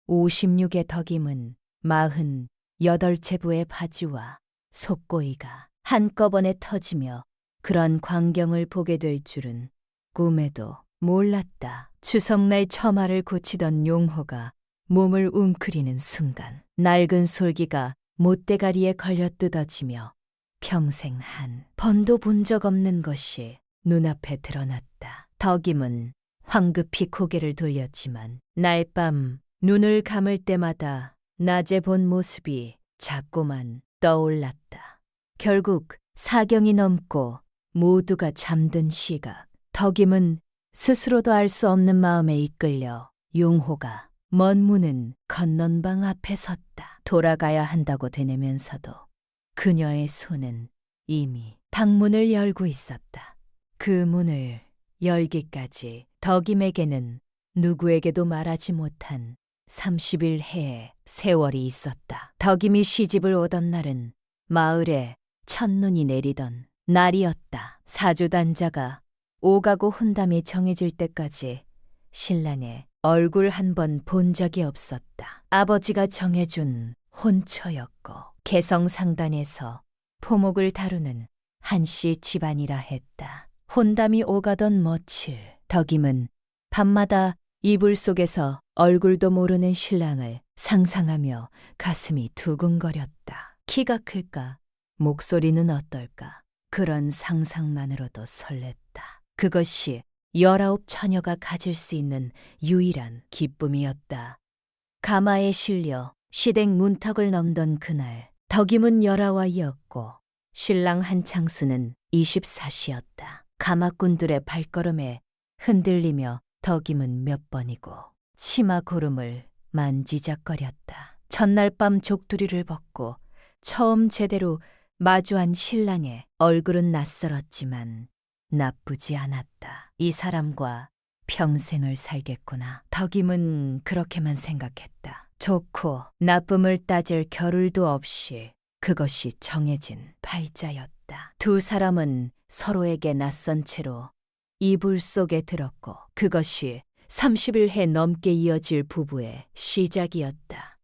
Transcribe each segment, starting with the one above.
56의 덕임은 48채부의 바지와 속고이가 한꺼번에 터지며 그런 광경을 보게 될 줄은 꿈에도 몰랐다. 추석날 처마를 고치던 용호가 몸을 웅크리는 순간 낡은 솔기가 못대가리에 걸려 뜯어지며 평생 한 번도 본 적 없는 것이 눈앞에 드러났다. 덕임은 황급히 고개를 돌렸지만 날밤 눈을 감을 때마다 낮에 본 모습이 자꾸만 떠올랐다. 결국 사경이 넘고 모두가 잠든 시각, 덕임은 스스로도 알 수 없는 마음에 이끌려 용호가 먼 문은 건넌방 앞에 섰다. 돌아가야 한다고 되뇌면서도 그녀의 손은 이미 방문을 열고 있었다. 그 문을 열기까지 덕임에게는 누구에게도 말하지 못한 31해의 세월이 있었다. 덕임이 시집을 오던 날은 마을에 첫눈이 내리던 날이었다. 사주단자가 오가고 혼담이 정해질 때까지 신랑의 얼굴 한 번 본 적이 없었다. 아버지가 정해준 혼처였고 개성상단에서 포목을 다루는 한씨 집안이라 했다. 혼담이 오가던 며칠 덕임은 밤마다 이불 속에서 얼굴도 모르는 신랑을 상상하며 가슴이 두근거렸다. 키가 클까? 목소리는 어떨까? 그런 상상만으로도 설렜다. 그것이 19 처녀가 가질 수 있는 유일한 기쁨이었다. 가마에 실려 시댁 문턱을 넘던 그날 덕임은 19이었고 신랑 한창수는 24시였다. 가마꾼들의 발걸음에 흔들리며 덕임은 몇 번이고 치마 고름을 만지작거렸다. 첫날 밤 족두리를 벗고 처음 제대로 마주한 신랑의 얼굴은 낯설었지만 나쁘지 않았다. 이 사람과 평생을 살겠구나. 덕임은 그렇게만 생각했다. 좋고 나쁨을 따질 겨를도 없이 그것이 정해진 팔자였다. 두 사람은 서로에게 낯선 채로 이불 속에 들었고 그것이 31해 넘게 이어질 부부의 시작이었다.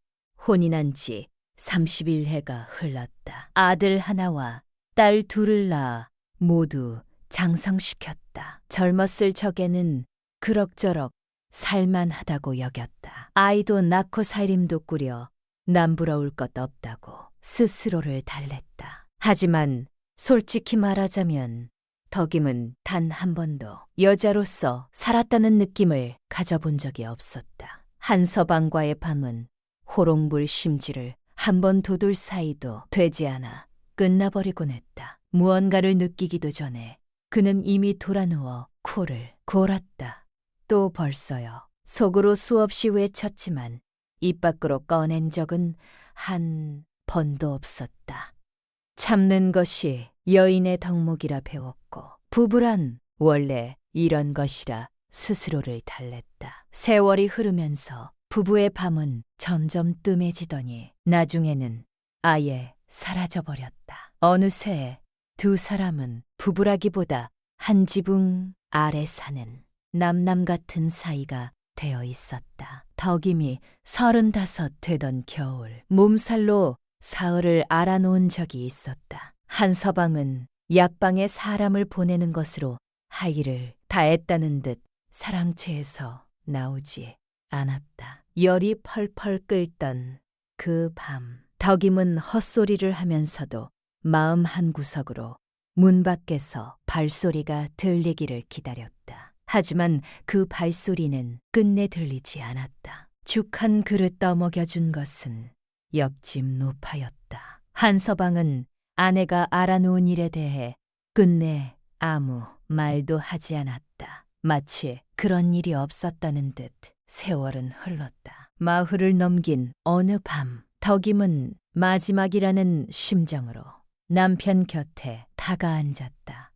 혼인한 지 31해가 흘렀다. 아들 하나와 딸 둘을 낳아 모두 장성시켰다. 젊었을 적에는 그럭저럭 살만하다고 여겼다. 아이도 낳고 살림도 꾸려 남부러울 것 없다고 스스로를 달랬다. 하지만 솔직히 말하자면 덕임은 단 한 번도 여자로서 살았다는 느낌을 가져본 적이 없었다. 한서방과의 밤은 호롱불 심지를 한 번 돋울 사이도 되지 않아 끝나버리곤 했다. 무언가를 느끼기도 전에 그는 이미 돌아누워 코를 골았다. 또 벌써요. 속으로 수없이 외쳤지만 입 밖으로 꺼낸 적은 한 번도 없었다. 참는 것이 여인의 덕목이라 배웠고 부부란 원래 이런 것이라 스스로를 달랬다. 세월이 흐르면서 부부의 밤은 점점 뜸해지더니 나중에는 아예 사라져버렸다. 어느새 두 사람은 부부라기보다 한 지붕 아래 사는 남남 같은 사이가 되어 있었다. 덕임이 35 되던 겨울 몸살로 사흘을 알아놓은 적이 있었다. 한서방은 약방에 사람을 보내는 것으로 할 일을 다했다는 듯 사랑채에서 나오지 않았다. 열이 펄펄 끓던 그 밤 덕임은 헛소리를 하면서도 마음 한구석으로 문 밖에서 발소리가 들리기를 기다렸다. 하지만 그 발소리는 끝내 들리지 않았다. 죽 한 그릇 떠먹여준 것은 옆집 노파였다. 한서방은 아내가 알아놓은 일에 대해 끝내 아무 말도 하지 않았다. 마치 그런 일이 없었다는 듯 세월은 흘렀다. 마흘을 넘긴 어느 밤 덕임은 마지막이라는 심정으로 남편 곁에 다가앉았다.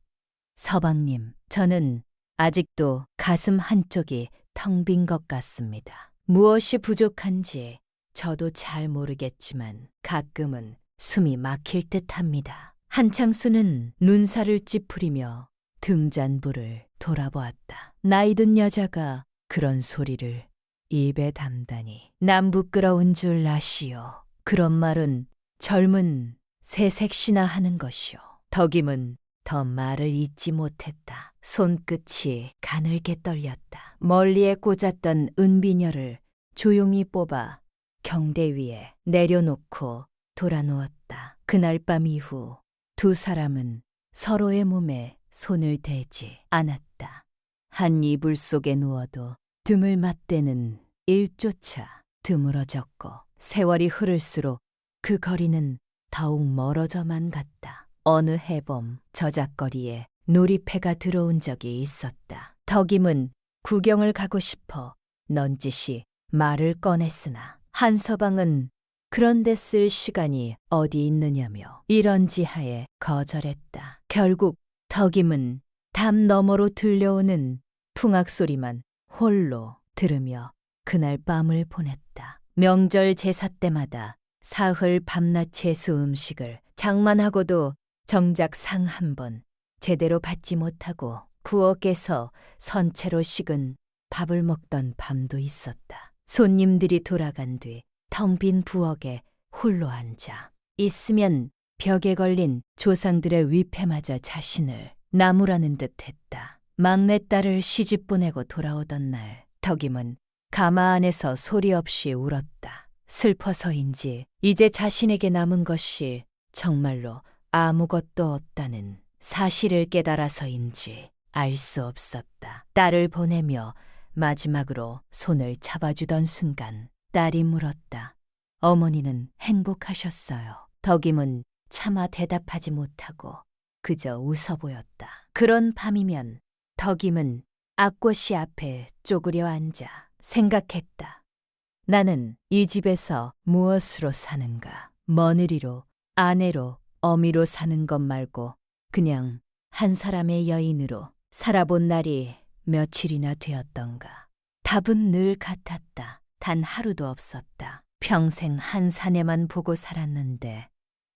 서방님, 저는 아직도 가슴 한쪽이 텅 빈 것 같습니다. 무엇이 부족한지 저도 잘 모르겠지만 가끔은 숨이 막힐 듯합니다. 한창수는 눈살을 찌푸리며 등잔부를 돌아보았다. 나이든 여자가 그런 소리를 입에 담다니 남 부끄러운 줄 아시오. 그런 말은 젊은 새색시나 하는 것이오. 덕임은 더 말을 잇지 못했다. 손끝이 가늘게 떨렸다. 멀리에 꽂았던 은비녀를 조용히 뽑아 경대 위에 내려놓고 돌아누웠다. 그날 밤 이후 두 사람은 서로의 몸에 손을 대지 않았다. 한 이불 속에 누워도 등을 맞대는 일조차 드물어졌고 세월이 흐를수록 그 거리는 더욱 멀어져만 갔다. 어느 해봄 저작거리에 놀이패가 들어온 적이 있었다. 덕임은 구경을 가고 싶어 넌지시 말을 꺼냈으나 한서방은 그런데 쓸 시간이 어디 있느냐며 이런지하에 거절했다. 결국 덕임은 담 너머로 들려오는 풍악 소리만 홀로 들으며 그날 밤을 보냈다. 명절 제사 때마다 사흘 밤낮 제수 음식을 장만하고도 정작 상 한 번 제대로 받지 못하고 부엌에서 선채로 식은 밥을 먹던 밤도 있었다. 손님들이 돌아간 뒤 텅 빈 부엌에 홀로 앉아 있으면 벽에 걸린 조상들의 위패마저 자신을 나무라는 듯했다. 막내딸을 시집 보내고 돌아오던 날 덕임은 가마 안에서 소리 없이 울었다. 슬퍼서인지 이제 자신에게 남은 것이 정말로 아무것도 없다는 사실을 깨달아서인지 알 수 없었다. 딸을 보내며 마지막으로 손을 잡아주던 순간 딸이 물었다. 어머니는 행복하셨어요. 덕임은 차마 대답하지 못하고 그저 웃어 보였다. 그런 밤이면 덕임은 앞꽃이 앞에 쪼그려 앉아 생각했다. 나는 이 집에서 무엇으로 사는가? 며느리로, 아내로, 어미로 사는 것 말고 그냥 한 사람의 여인으로 살아본 날이 며칠이나 되었던가. 답은 늘 같았다. 단 하루도 없었다. 평생 한 사내만 보고 살았는데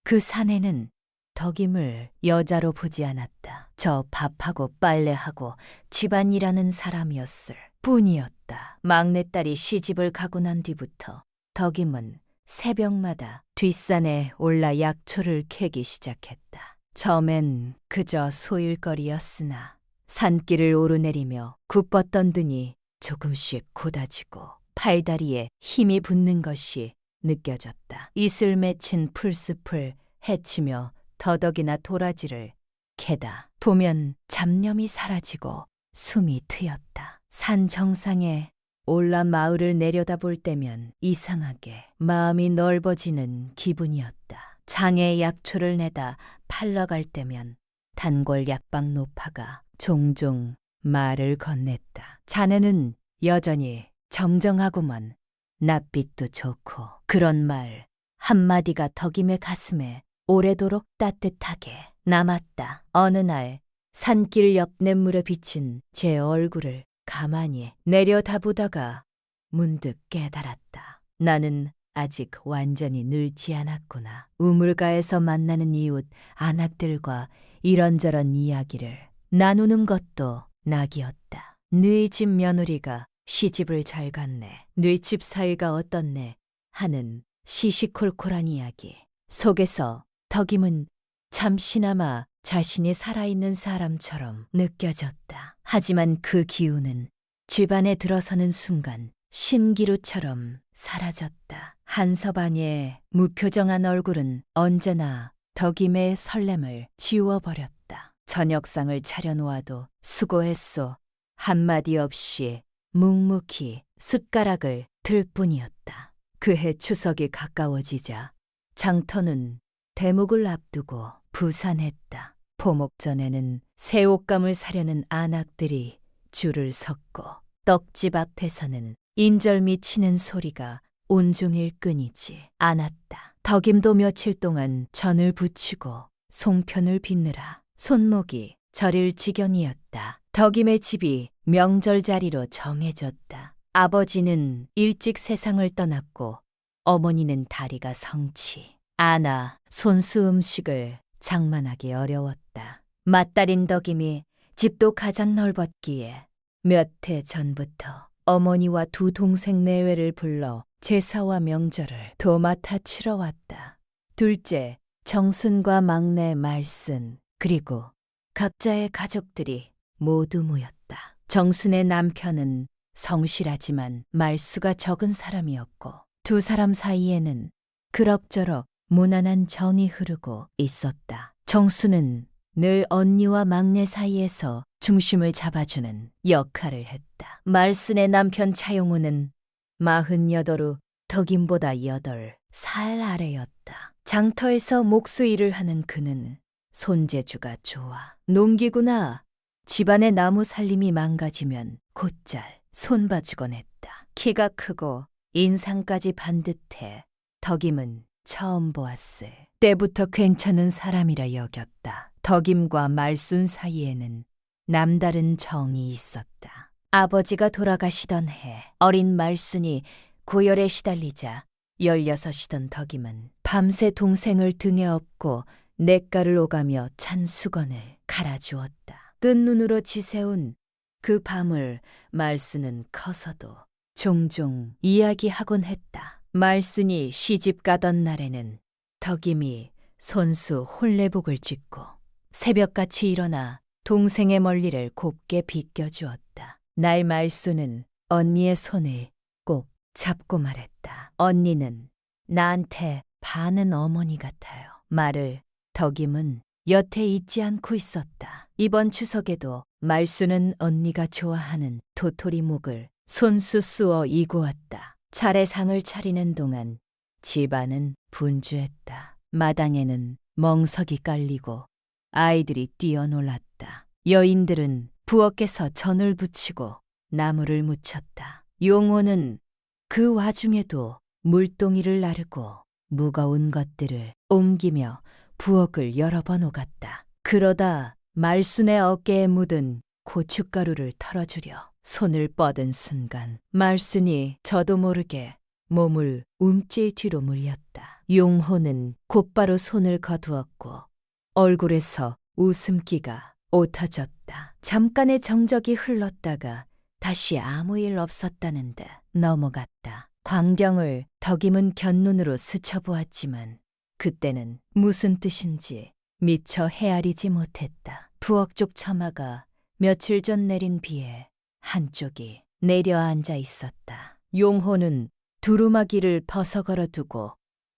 그 사내는 덕임을 여자로 보지 않았다. 저 밥하고 빨래하고 집안일하는 사람이었을 뿐이었다. 막내딸이 시집을 가고 난 뒤부터 덕임은 새벽마다 뒷산에 올라 약초를 캐기 시작했다. 처음엔 그저 소일거리였으나 산길을 오르내리며 굽었던 등이 조금씩 고다지고 팔다리에 힘이 붙는 것이 느껴졌다. 이슬 맺힌 풀숲을 헤치며 더덕이나 도라지를 캐다 보면 잡념이 사라지고 숨이 트였다. 산 정상에 올라 마을을 내려다볼 때면 이상하게 마음이 넓어지는 기분이었다. 장에 약초를 내다 팔러 갈 때면 단골 약방 노파가 종종 말을 건넸다. 자네는 여전히 정정하구먼. 낯빛도 좋고. 그런 말 한마디가 덕임의 가슴에 오래도록 따뜻하게 남았다. 어느 날 산길 옆 냇물에 비친 제 얼굴을 가만히 내려다보다가 문득 깨달았다. 나는 아직 완전히 늙지 않았구나. 우물가에서 만나는 이웃 아낙들과 이런저런 이야기를 나누는 것도 낙이었다. 너희 집 며느리가 시집을 잘 갔네. 너희 집 사이가 어떻네 하는 시시콜콜한 이야기 속에서 덕임은 잠시나마 자신이 살아있는 사람처럼 느껴졌다. 하지만 그 기운은 집안에 들어서는 순간 신기루처럼 사라졌다. 한서방의 무표정한 얼굴은 언제나 덕임의 설렘을 지워버렸다. 저녁상을 차려놓아도 수고했소 한마디 없이 묵묵히 숟가락을 들 뿐이었다. 그해 추석이 가까워지자 장터는 대목을 앞두고 부산했다. 포목전에는 새 옷감을 사려는 아낙들이 줄을 섰고 떡집 앞에서는 인절미 치는 소리가 온종일 끊이지 않았다. 덕임도 며칠 동안 전을 붙이고 송편을 빚느라 손목이 저릴 지경이었다. 덕임의 집이 명절 자리로 정해졌다. 아버지는 일찍 세상을 떠났고 어머니는 다리가 성치. 아나 손수 음식을 장만하기 어려웠다. 맏딸인 덕임이 집도 가장 넓었기에 몇 해 전부터 어머니와 두 동생 내외를 불러 제사와 명절을 도맡아 치러 왔다. 둘째, 정순과 막내 말순, 그리고 각자의 가족들이 모두 모였다. 정순의 남편은 성실하지만 말수가 적은 사람이었고 두 사람 사이에는 그럭저럭 무난한 정이 흐르고 있었다. 정순은 늘 언니와 막내 사이에서 중심을 잡아주는 역할을 했다. 말순의 남편 차용우는 48후 덕임보다 8살 아래였다. 장터에서 목수일을 하는 그는 손재주가 좋아. 농기구나 집안의 나무 살림이 망가지면 곧잘 손봐주곤 했다. 키가 크고 인상까지 반듯해 덕임은 처음 보았을 때부터 괜찮은 사람이라 여겼다. 덕임과 말순 사이에는 남다른 정이 있었다. 아버지가 돌아가시던 해 어린 말순이 고열에 시달리자 16이던 덕임은 밤새 동생을 등에 업고 냇가를 오가며 찬 수건을 갈아주었다. 뜬 눈으로 지새운 그 밤을 말순은 커서도 종종 이야기하곤 했다. 말순이 시집 가던 날에는 덕임이 손수 혼례복을 짓고 새벽같이 일어나 동생의 멀리를 곱게 빗겨주었다. 날 말순은 언니의 손을 꼭 잡고 말했다. 언니는 나한테 반은 어머니 같아요. 말을 덕임은 여태 잊지 않고 있었다. 이번 추석에도 말순은 언니가 좋아하는 도토리묵을 손수 쑤어 이고 왔다. 차례상을 차리는 동안 집안은 분주했다. 마당에는 멍석이 깔리고 아이들이 뛰어놀았다. 여인들은 부엌에서 전을 부치고 나무를 묻혔다. 용호는 그 와중에도 물동이를 나르고 무거운 것들을 옮기며 부엌을 여러 번 오갔다. 그러다 말순의 어깨에 묻은 고춧가루를 털어주려 손을 뻗은 순간 말순이 저도 모르게 몸을 움찔 뒤로 물렸다. 용호는 곧바로 손을 거두었고 얼굴에서 웃음기가 오터졌다. 잠깐의 정적이 흘렀다가 다시 아무 일 없었다는 듯 넘어갔다. 광경을 덕임은 곁눈으로 스쳐보았지만 그때는 무슨 뜻인지 미처 헤아리지 못했다. 부엌 쪽 처마가 며칠 전 내린 비에 한쪽이 내려앉아 있었다. 용호는 두루마기를 벗어걸어 두고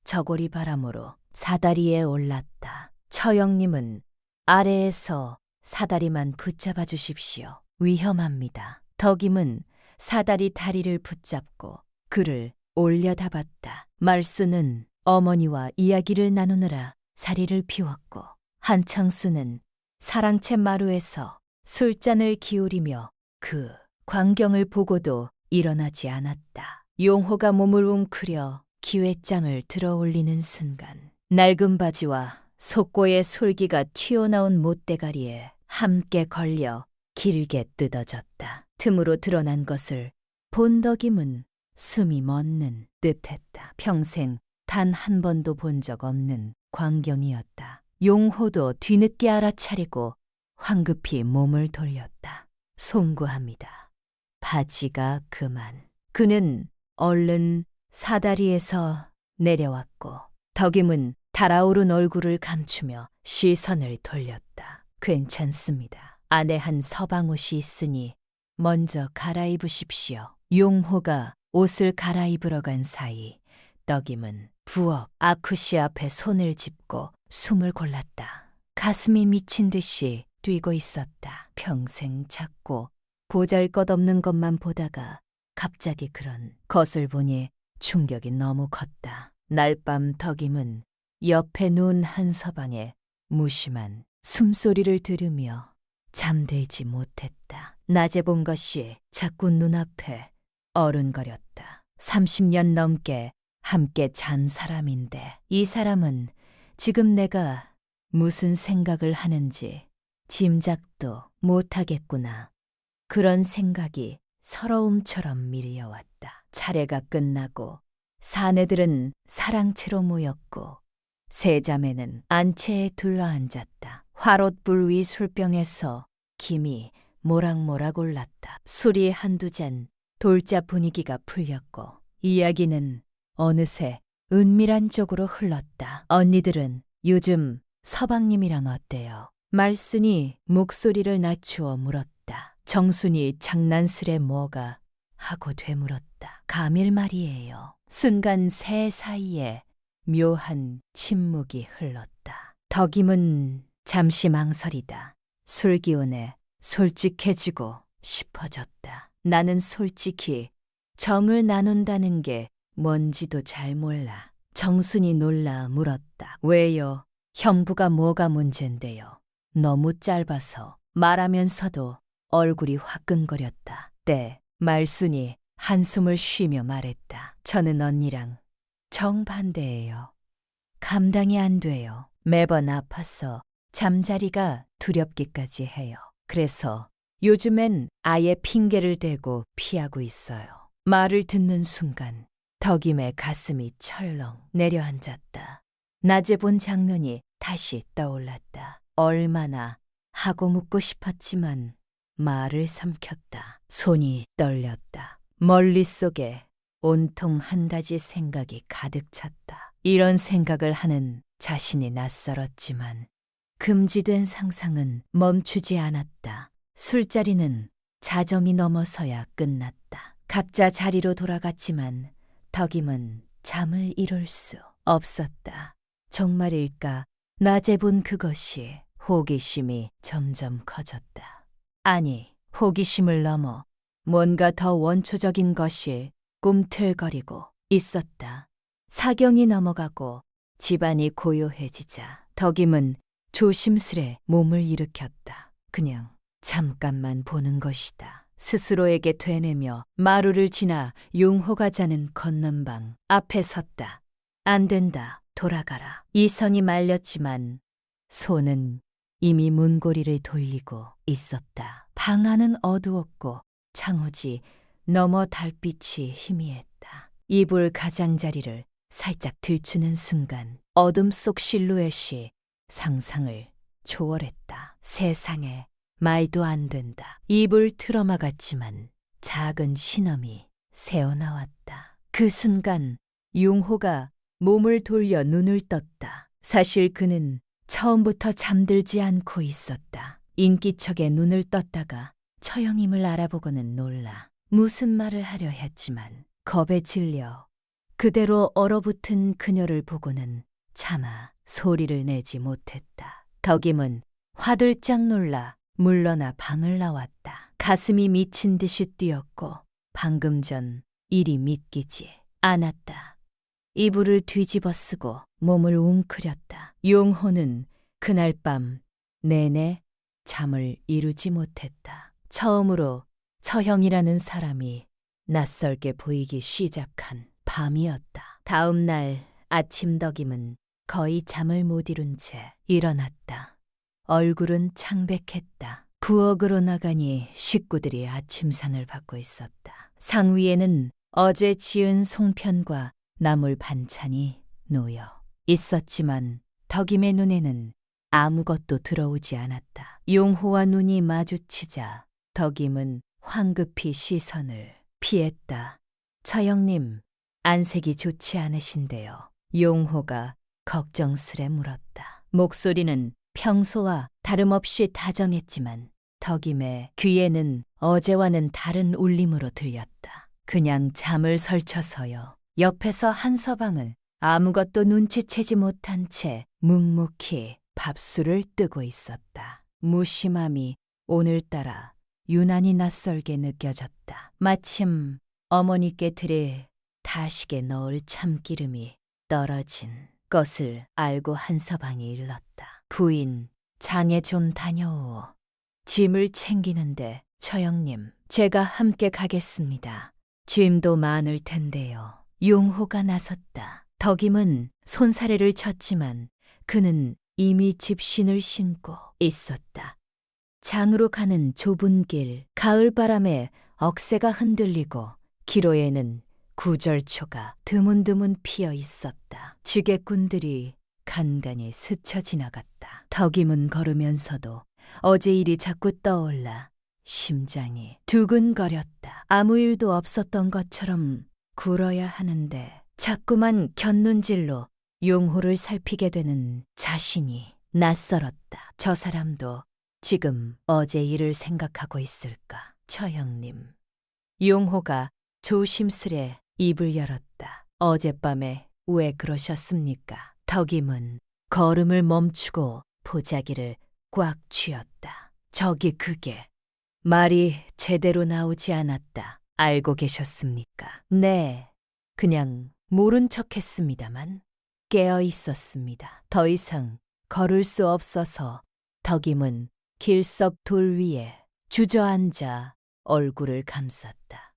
저고리 바람으로 사다리에 올랐다. 처형님은 아래에서 사다리만 붙잡아 주십시오. 위험합니다. 덕임은 사다리 다리를 붙잡고 그를 올려다봤다. 말순은 어머니와 이야기를 나누느라 자리를 비웠고 한창수는 사랑채 마루에서 술잔을 기울이며 그 광경을 보고도 일어나지 않았다. 용호가 몸을 웅크려 기회장을 들어 올리는 순간 낡은 바지와 속고의 솔기가 튀어나온 못대가리에 함께 걸려 길게 뜯어졌다. 틈으로 드러난 것을 본 덕임은 숨이 멎는 듯했다. 평생 단 한 번도 본 적 없는 광경이었다. 용호도 뒤늦게 알아차리고 황급히 몸을 돌렸다. 송구합니다. 바지가 그만. 그는 얼른 사다리에서 내려왔고 덕임은 달아오른 얼굴을 감추며 시선을 돌렸다. 괜찮습니다. 안에 한 서방옷이 있으니 먼저 갈아입으십시오. 용호가 옷을 갈아입으러 간 사이 덕임은 부엌 아쿠시 앞에 손을 짚고 숨을 골랐다. 가슴이 미친 듯이 뛰고 있었다. 평생 작고 보잘것없는 것만 보다가 갑자기 그런 것을 보니 충격이 너무 컸다. 날밤 덕임은 옆에 누운 한 서방의 무심한 숨소리를 들으며 잠들지 못했다. 낮에 본 것이 자꾸 눈앞에 어른거렸다. 30년 넘게 함께 잔 사람인데 이 사람은 지금 내가 무슨 생각을 하는지 짐작도 못하겠구나. 그런 생각이 서러움처럼 밀려왔다. 차례가 끝나고 사내들은 사랑채로 모였고 세 자매는 안채에 둘러앉았다. 화롯불 위 술병에서 김이 모락모락 올랐다. 술이 한두 잔 돌자 분위기가 풀렸고 이야기는 어느새 은밀한 쪽으로 흘렀다. 언니들은 요즘 서방님이랑 어때요? 말순이 목소리를 낮추어 물었다. 정순이 장난스레 뭐가 하고 되물었다. 가밀 말이에요. 순간 새 사이에 묘한 침묵이 흘렀다. 덕임은 잠시 망설이다. 술 기운에 솔직해지고 싶어졌다. 나는 솔직히 정을 나눈다는 게 뭔지도 잘 몰라. 정순이 놀라 물었다. 왜요? 형부가 뭐가 문제인데요? 너무 짧아서 말하면서도 얼굴이 화끈거렸다. 때 말순이 한숨을 쉬며 말했다. 저는 언니랑 정반대예요. 감당이 안 돼요. 매번 아파서 잠자리가 두렵기까지 해요. 그래서 요즘엔 아예 핑계를 대고 피하고 있어요. 말을 듣는 순간 덕임의 가슴이 철렁 내려앉았다. 낮에 본 장면이 다시 떠올랐다. 얼마나 하고 묻고 싶었지만 말을 삼켰다. 손이 떨렸다. 머릿속에 온통 한 가지 생각이 가득 찼다. 이런 생각을 하는 자신이 낯설었지만 금지된 상상은 멈추지 않았다. 술자리는 자정이 넘어서야 끝났다. 각자 자리로 돌아갔지만 덕임은 잠을 이룰 수 없었다. 정말일까? 낮에 본 그것이 호기심이 점점 커졌다. 아니, 호기심을 넘어 뭔가 더 원초적인 것이 꿈틀거리고 있었다. 사경이 넘어가고 집안이 고요해지자 덕임은 조심스레 몸을 일으켰다. 그냥 잠깐만 보는 것이다. 스스로에게 되뇌며 마루를 지나 용호가 자는 건넌방 앞에 섰다. 안 된다. 돌아가라. 이성이 말렸지만 손은 이미 문고리를 돌리고 있었다. 방 안은 어두웠고 창호지 너머 달빛이 희미했다. 이불 가장자리를 살짝 들추는 순간 어둠 속 실루엣이 상상을 초월했다. 세상에 말도 안 된다. 입을 틀어막았지만 작은 신음이 새어나왔다. 그 순간 용호가 몸을 돌려 눈을 떴다. 사실 그는 처음부터 잠들지 않고 있었다. 인기척에 눈을 떴다가 처형임을 알아보고는 놀라 무슨 말을 하려 했지만 겁에 질려 그대로 얼어붙은 그녀를 보고는 차마 소리를 내지 못했다. 덕임은 화들짝 놀라 물러나 방을 나왔다. 가슴이 미친 듯이 뛰었고 방금 전 일이 믿기지 않았다. 이불을 뒤집어 쓰고 몸을 웅크렸다. 용호는 그날 밤 내내 잠을 이루지 못했다. 처음으로 처형이라는 사람이 낯설게 보이기 시작한 밤이었다. 다음 날 아침 덕임은 거의 잠을 못 이룬 채 일어났다. 얼굴은 창백했다. 부엌으로 나가니 식구들이 아침상을 받고 있었다. 상 위에는 어제 지은 송편과 나물 반찬이 놓여 있었지만 덕임의 눈에는 아무것도 들어오지 않았다. 용호와 눈이 마주치자 덕임은 황급히 시선을 피했다. 처형님, 안색이 좋지 않으신데요. 용호가 걱정스레 물었다. 목소리는 평소와 다름없이 다정했지만 덕임의 귀에는 어제와는 다른 울림으로 들렸다. 그냥 잠을 설쳐서요. 옆에서 한서방은 아무것도 눈치채지 못한 채 묵묵히 밥술을 뜨고 있었다. 무심함이 오늘따라 유난히 낯설게 느껴졌다. 마침 어머니께 드릴 다식에 넣을 참기름이 떨어진 것을 알고 한서방이 일렀다. 부인, 장에 좀 다녀오. 짐을 챙기는데 처형님, 제가 함께 가겠습니다. 짐도 많을 텐데요. 용호가 나섰다. 덕임은 손사래를 쳤지만 그는 이미 집신을 신고 있었다. 장으로 가는 좁은 길, 가을바람에 억새가 흔들리고 기로에는 구절초가 드문드문 피어 있었다. 지게꾼들이 간간히 스쳐 지나갔다. 덕임은 걸으면서도 어제 일이 자꾸 떠올라 심장이 두근거렸다. 아무 일도 없었던 것처럼 굴어야 하는데 자꾸만 곁눈질로 용호를 살피게 되는 자신이 낯설었다. 저 사람도 지금 어제 일을 생각하고 있을까? 처형님. 용호가 조심스레 입을 열었다. 어젯밤에 왜 그러셨습니까? 덕임은 걸음을 멈추고 보자기를 꽉 쥐었다. 저기 그게 말이 제대로 나오지 않았다. 알고 계셨습니까? 네, 그냥 모른 척 했습니다만 깨어 있었습니다. 더 이상 걸을 수 없어서 덕임은 길석 돌 위에 주저앉아 얼굴을 감쌌다.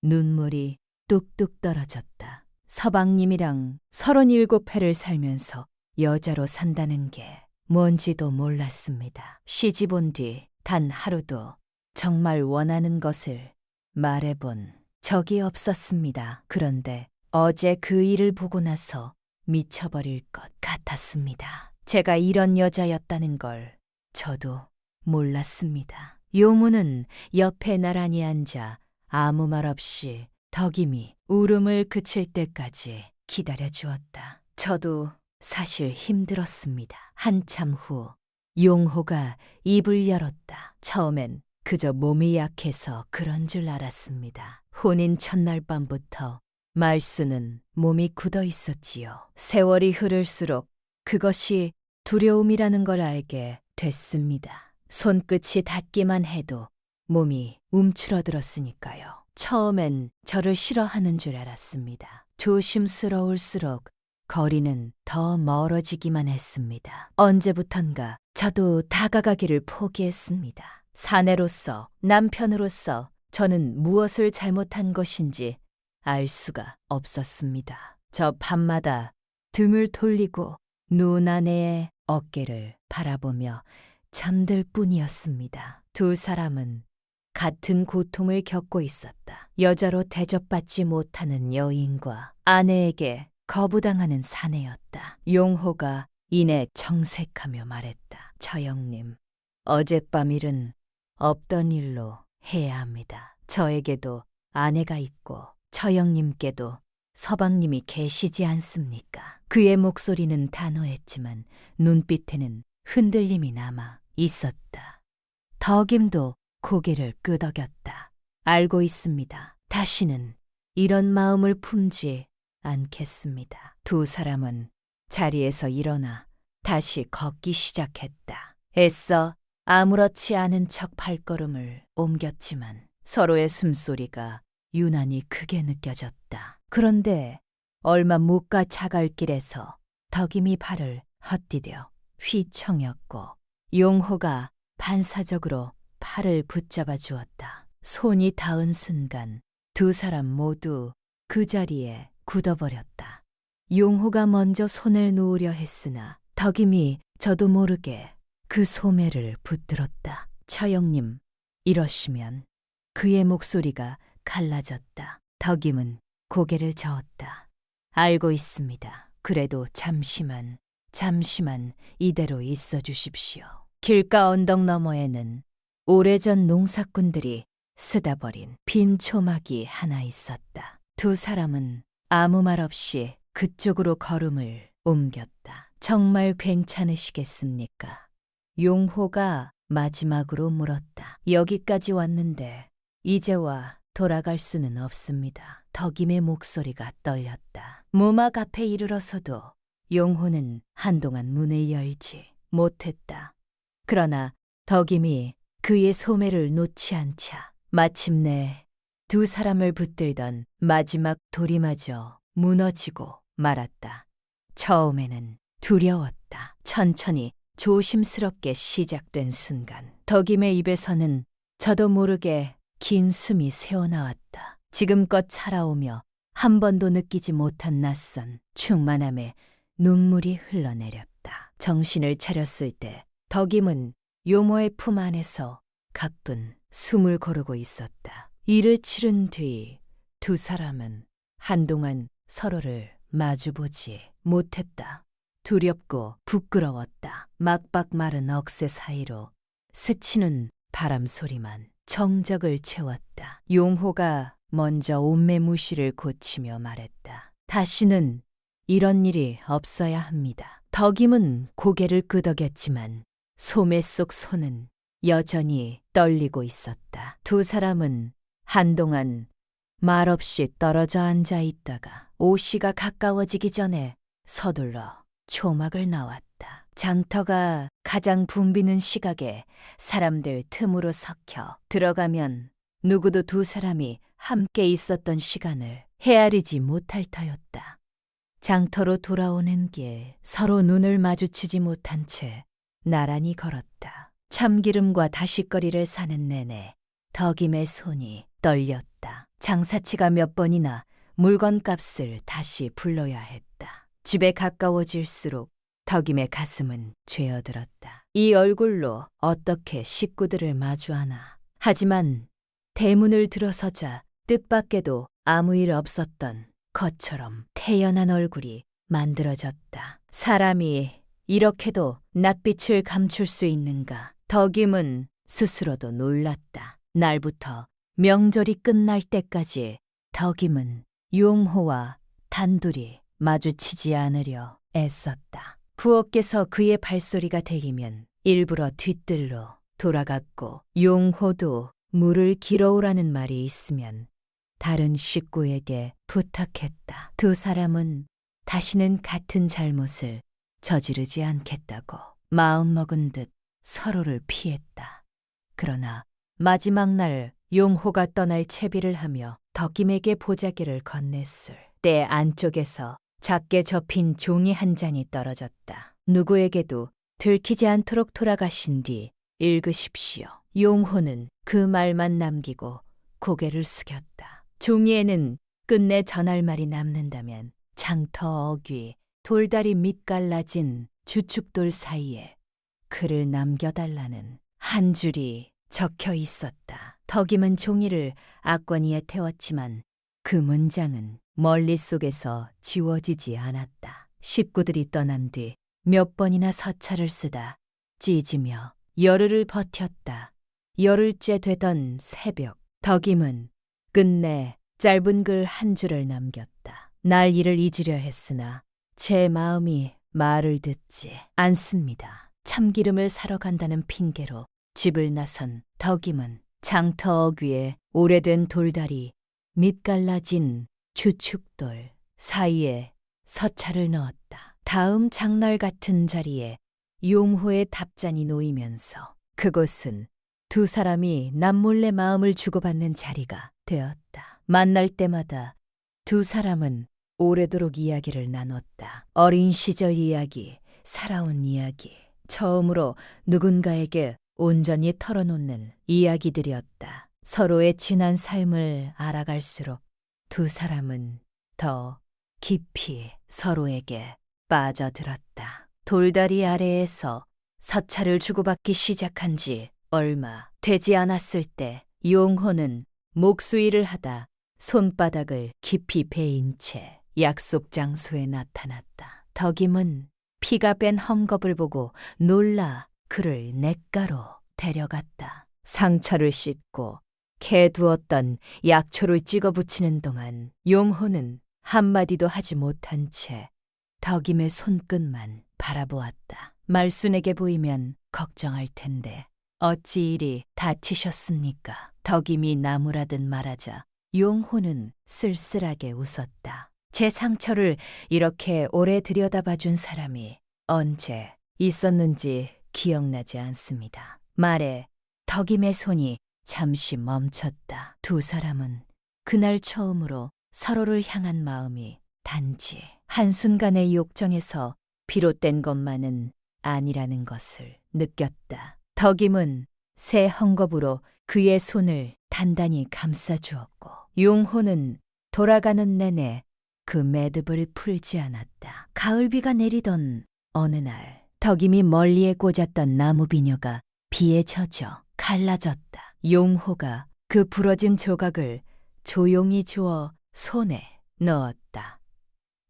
눈물이 뚝뚝 떨어졌다. 서방님이랑 37회를 살면서 여자로 산다는 게 뭔지도 몰랐습니다. 시집 온 뒤 단 하루도 정말 원하는 것을 말해본 적이 없었습니다. 그런데 어제 그 일을 보고 나서 미쳐버릴 것 같았습니다. 제가 이런 여자였다는 걸 저도 몰랐습니다. 용우는 옆에 나란히 앉아 아무 말 없이 덕임이 울음을 그칠 때까지 기다려주었다. 저도 사실 힘들었습니다. 한참 후 용호가 입을 열었다. 처음엔 그저 몸이 약해서 그런 줄 알았습니다. 혼인 첫날 밤부터 말수는 몸이 굳어 있었지요. 세월이 흐를수록 그것이 두려움이라는 걸 알게 됐습니다. 손끝이 닿기만 해도 몸이 움츠러들었으니까요. 처음엔 저를 싫어하는 줄 알았습니다. 조심스러울수록 거리는 더 멀어지기만 했습니다. 언제부턴가 저도 다가가기를 포기했습니다. 사내로서, 남편으로서 저는 무엇을 잘못한 것인지 알 수가 없었습니다. 저 밤마다 등을 돌리고 눈 아래의 어깨를 바라보며 잠들 뿐이었습니다. 두 사람은 같은 고통을 겪고 있었다. 여자로 대접받지 못하는 여인과 아내에게 거부당하는 사내였다. 용호가 이내 정색하며 말했다. 처형님, 어젯밤 일은 없던 일로 해야 합니다. 저에게도 아내가 있고 처형님께도 서방님이 계시지 않습니까? 그의 목소리는 단호했지만 눈빛에는 흔들림이 남아 있었다. 덕임도 고개를 끄덕였다. 알고 있습니다. 다시는 이런 마음을 품지 않겠습니다. 두 사람은 자리에서 일어나 다시 걷기 시작했다. 애써 아무렇지 않은 척 발걸음을 옮겼지만 서로의 숨소리가 유난히 크게 느껴졌다. 그런데 얼마 못 가 자갈길에서 덕임이 발을 헛디뎌 휘청였고 용호가 반사적으로 팔을 붙잡아 주었다. 손이 닿은 순간 두 사람 모두 그 자리에 굳어버렸다. 용호가 먼저 손을 놓으려 했으나 덕임이 저도 모르게 그 소매를 붙들었다. 처형님, 이러시면. 그의 목소리가 갈라졌다. 덕임은 고개를 저었다. 알고 있습니다. 그래도 잠시만 이대로 있어 주십시오. 길가 언덕 너머에는 오래전 농사꾼들이 쓰다 버린 빈 초막이 하나 있었다. 두 사람은 아무 말 없이 그쪽으로 걸음을 옮겼다. 정말 괜찮으시겠습니까? 용호가 마지막으로 물었다. 여기까지 왔는데 이제와 돌아갈 수는 없습니다. 덕임의 목소리가 떨렸다. 무막 앞에 이르러서도 용호는 한동안 문을 열지 못했다. 그러나 덕임이 그의 소매를 놓지 않자 마침내 두 사람을 붙들던 마지막 도리마저 무너지고 말았다. 처음에는 두려웠다. 천천히 조심스럽게 시작된 순간 덕임의 입에서는 저도 모르게 긴 숨이 새어나왔다. 지금껏 살아오며 한 번도 느끼지 못한 낯선 충만함에 눈물이 흘러내렸다. 정신을 차렸을 때 덕임은 용호의 품 안에서 가쁜 숨을 고르고 있었다. 일을 치른 뒤 두 사람은 한동안 서로를 마주보지 못했다. 두렵고 부끄러웠다. 막박 마른 억새 사이로 스치는 바람 소리만 정적을 채웠다. 용호가 먼저 옷매무시를 고치며 말했다. 다시는 이런 일이 없어야 합니다. 덕임은 고개를 끄덕였지만 소매 속 손은 여전히 떨리고 있었다. 두 사람은 한동안 말없이 떨어져 앉아 있다가 오씨가 가까워지기 전에 서둘러 초막을 나왔다. 장터가 가장 붐비는 시각에 사람들 틈으로 섞여 들어가면 누구도 두 사람이 함께 있었던 시간을 헤아리지 못할 터였다. 장터로 돌아오는 길 서로 눈을 마주치지 못한 채 나란히 걸었다. 참기름과 다시거리를 사는 내내 덕임의 손이 떨렸다. 장사치가 몇 번이나 물건값을 다시 불러야 했다. 집에 가까워질수록 덕임의 가슴은 죄어들었다. 이 얼굴로 어떻게 식구들을 마주하나. 하지만 대문을 들어서자 뜻밖에도 아무 일 없었던 것처럼 태연한 얼굴이 만들어졌다. 사람이 이렇게도 낯빛을 감출 수 있는가. 덕임은 스스로도 놀랐다. 날부터 명절이 끝날 때까지 덕임은 용호와 단둘이 마주치지 않으려 애썼다. 부엌에서 그의 발소리가 들리면 일부러 뒤뜰로 돌아갔고, 용호도 물을 길어오라는 말이 있으면 다른 식구에게 부탁했다. 두 사람은 다시는 같은 잘못을 저지르지 않겠다고 마음먹은 듯 서로를 피했다. 그러나 마지막 날 용호가 떠날 채비를 하며 덕임에게 보자기를 건넸을 때 안쪽에서 작게 접힌 종이 한 장이 떨어졌다. 누구에게도 들키지 않도록 돌아가신 뒤 읽으십시오. 용호는 그 말만 남기고 고개를 숙였다. 종이에는 끝내 전할 말이 남는다면 장터 어귀 돌다리 밑갈라진 주축돌 사이에 글을 남겨달라는 한 줄이 적혀 있었다. 덕임은 종이를 악관이에 태웠지만 그 문장은 멀릿속에서 지워지지 않았다. 식구들이 떠난 뒤 몇 번이나 서찰을 쓰다 찢으며 열흘을 버텼다. 열흘째 되던 새벽, 덕임은 끝내 짧은 글 한 줄을 남겼다. 날 일을 잊으려 했으나 제 마음이 말을 듣지 않습니다. 참기름을 사러 간다는 핑계로 집을 나선 덕임은 장터 어귀에 오래된 돌다리 밑갈라진 주축돌 사이에 서찰을 넣었다. 다음 장날 같은 자리에 용호의 답잔이 놓이면서 그곳은 두 사람이 남몰래 마음을 주고받는 자리가 되었다. 만날 때마다 두 사람은 오래도록 이야기를 나눴다. 어린 시절 이야기, 살아온 이야기, 처음으로 누군가에게 온전히 털어놓는 이야기들이었다. 서로의 지난 삶을 알아갈수록 두 사람은 더 깊이 서로에게 빠져들었다. 돌다리 아래에서 서찰을 주고받기 시작한 지 얼마 되지 않았을 때 용호는 목수일을 하다 손바닥을 깊이 베인 채 약속 장소에 나타났다. 덕임은 피가 뺀 험겁을 보고 놀라 그를 냇가로 데려갔다. 상처를 씻고 캐 두었던 약초를 찍어 붙이는 동안 용호는 한마디도 하지 못한 채 덕임의 손끝만 바라보았다. 말순에게 보이면 걱정할 텐데 어찌 이리 다치셨습니까? 덕임이 나무라듯 말하자 용호는 쓸쓸하게 웃었다. 제 상처를 이렇게 오래 들여다봐준 사람이 언제 있었는지 기억나지 않습니다. 말에 덕임의 손이 잠시 멈췄다. 두 사람은 그날 처음으로 서로를 향한 마음이 단지 한순간의 욕정에서 비롯된 것만은 아니라는 것을 느꼈다. 덕임은 새 헝겊으로 그의 손을 단단히 감싸주었고 용호는 돌아가는 내내 그 매듭을 풀지 않았다. 가을비가 내리던 어느 날 덕임이 멀리에 꽂았던 나무 비녀가 비에 젖어 갈라졌다. 용호가 그 부러진 조각을 조용히 주워 손에 넣었다.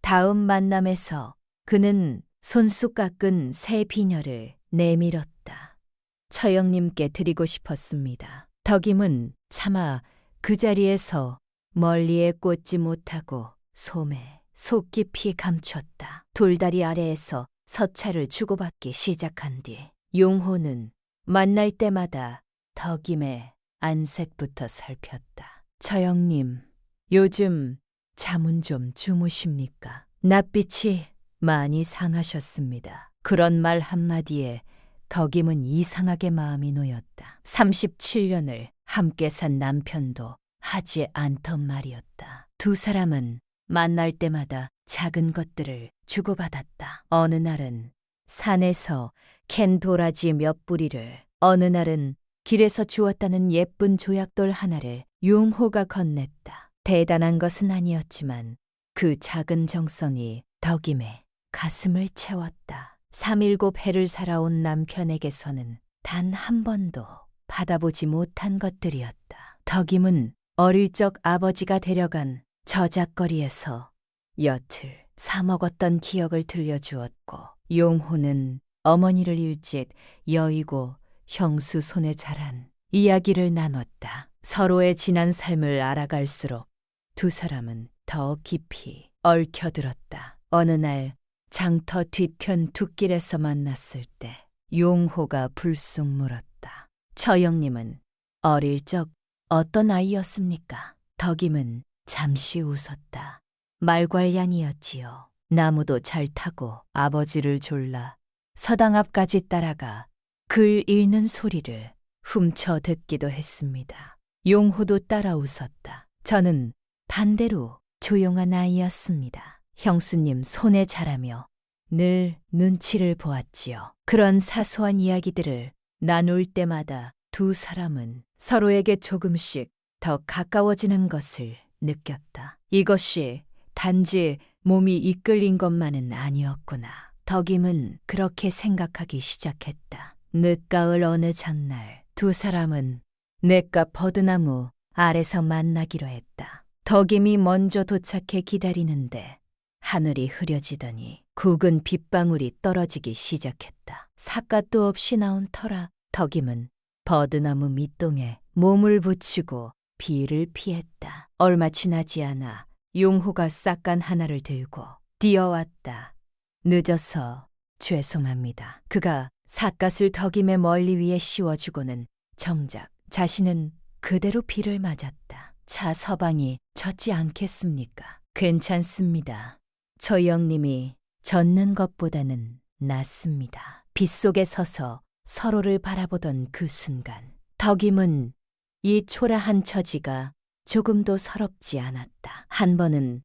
다음 만남에서 그는 손수 깎은 새 비녀를 내밀었다. 처형님께 드리고 싶었습니다. 덕임은 차마 그 자리에서 멀리에 꽂지 못하고 소매 속 깊이 감췄다. 돌다리 아래에서 서찰을 주고받기 시작한 뒤 용호는 만날 때마다 덕임의 안색부터 살폈다. 처형님, 요즘 잠은 좀 주무십니까? 낯빛이 많이 상하셨습니다. 그런 말 한마디에 덕임은 이상하게 마음이 놓였다. 37년을 함께 산 남편도 하지 않던 말이었다. 두 사람은 만날 때마다 작은 것들을 주고받았다. 어느 날은 산에서 캔 도라지 몇 뿌리를, 어느 날은 길에서 주웠다는 예쁜 조약돌 하나를 용호가 건넸다. 대단한 것은 아니었지만 그 작은 정성이 덕임의 가슴을 채웠다. 3-7해를 살아온 남편에게서는 단 한 번도 받아보지 못한 것들이었다. 덕임은 어릴 적 아버지가 데려간 저작거리에서 엿을 사 먹었던 기억을 들려주었고, 용호는 어머니를 일찍 여의고 형수 손에 자란 이야기를 나눴다. 서로의 지난 삶을 알아갈수록 두 사람은 더 깊이 얽혀들었다. 어느 날 장터 뒤편 둑길에서 만났을 때 용호가 불쑥 물었다. 처형님은 어릴 적 어떤 아이였습니까? 덕임은 잠시 웃었다. 말괄량이었지요. 나무도 잘 타고 아버지를 졸라 서당 앞까지 따라가 글 읽는 소리를 훔쳐 듣기도 했습니다. 용호도 따라 웃었다. 저는 반대로 조용한 아이였습니다. 형수님 손에 자라며 늘 눈치를 보았지요. 그런 사소한 이야기들을 나눌 때마다 두 사람은 서로에게 조금씩 더 가까워지는 것을 느꼈다. 이것이 단지 몸이 이끌린 것만은 아니었구나. 덕임은 그렇게 생각하기 시작했다. 늦가을 어느 장날 두 사람은 냇가 버드나무 아래서 만나기로 했다. 덕임이 먼저 도착해 기다리는데 하늘이 흐려지더니 굵은 빗방울이 떨어지기 시작했다. 삿갓도 없이 나온 터라 덕임은 버드나무 밑동에 몸을 붙이고 비를 피했다. 얼마 지나지 않아 용호가 싹간 하나를 들고 뛰어왔다. 늦어서 죄송합니다. 그가 삿갓을 덕임의 멀리 위에 씌워주고는 정작 자신은 그대로 비를 맞았다. 차 서방이 젖지 않겠습니까? 괜찮습니다. 처형님이 젖는 것보다는 낫습니다. 빗속에 서서 서로를 바라보던 그 순간 덕임은 이 초라한 처지가 조금도 서럽지 않았다. 한 번은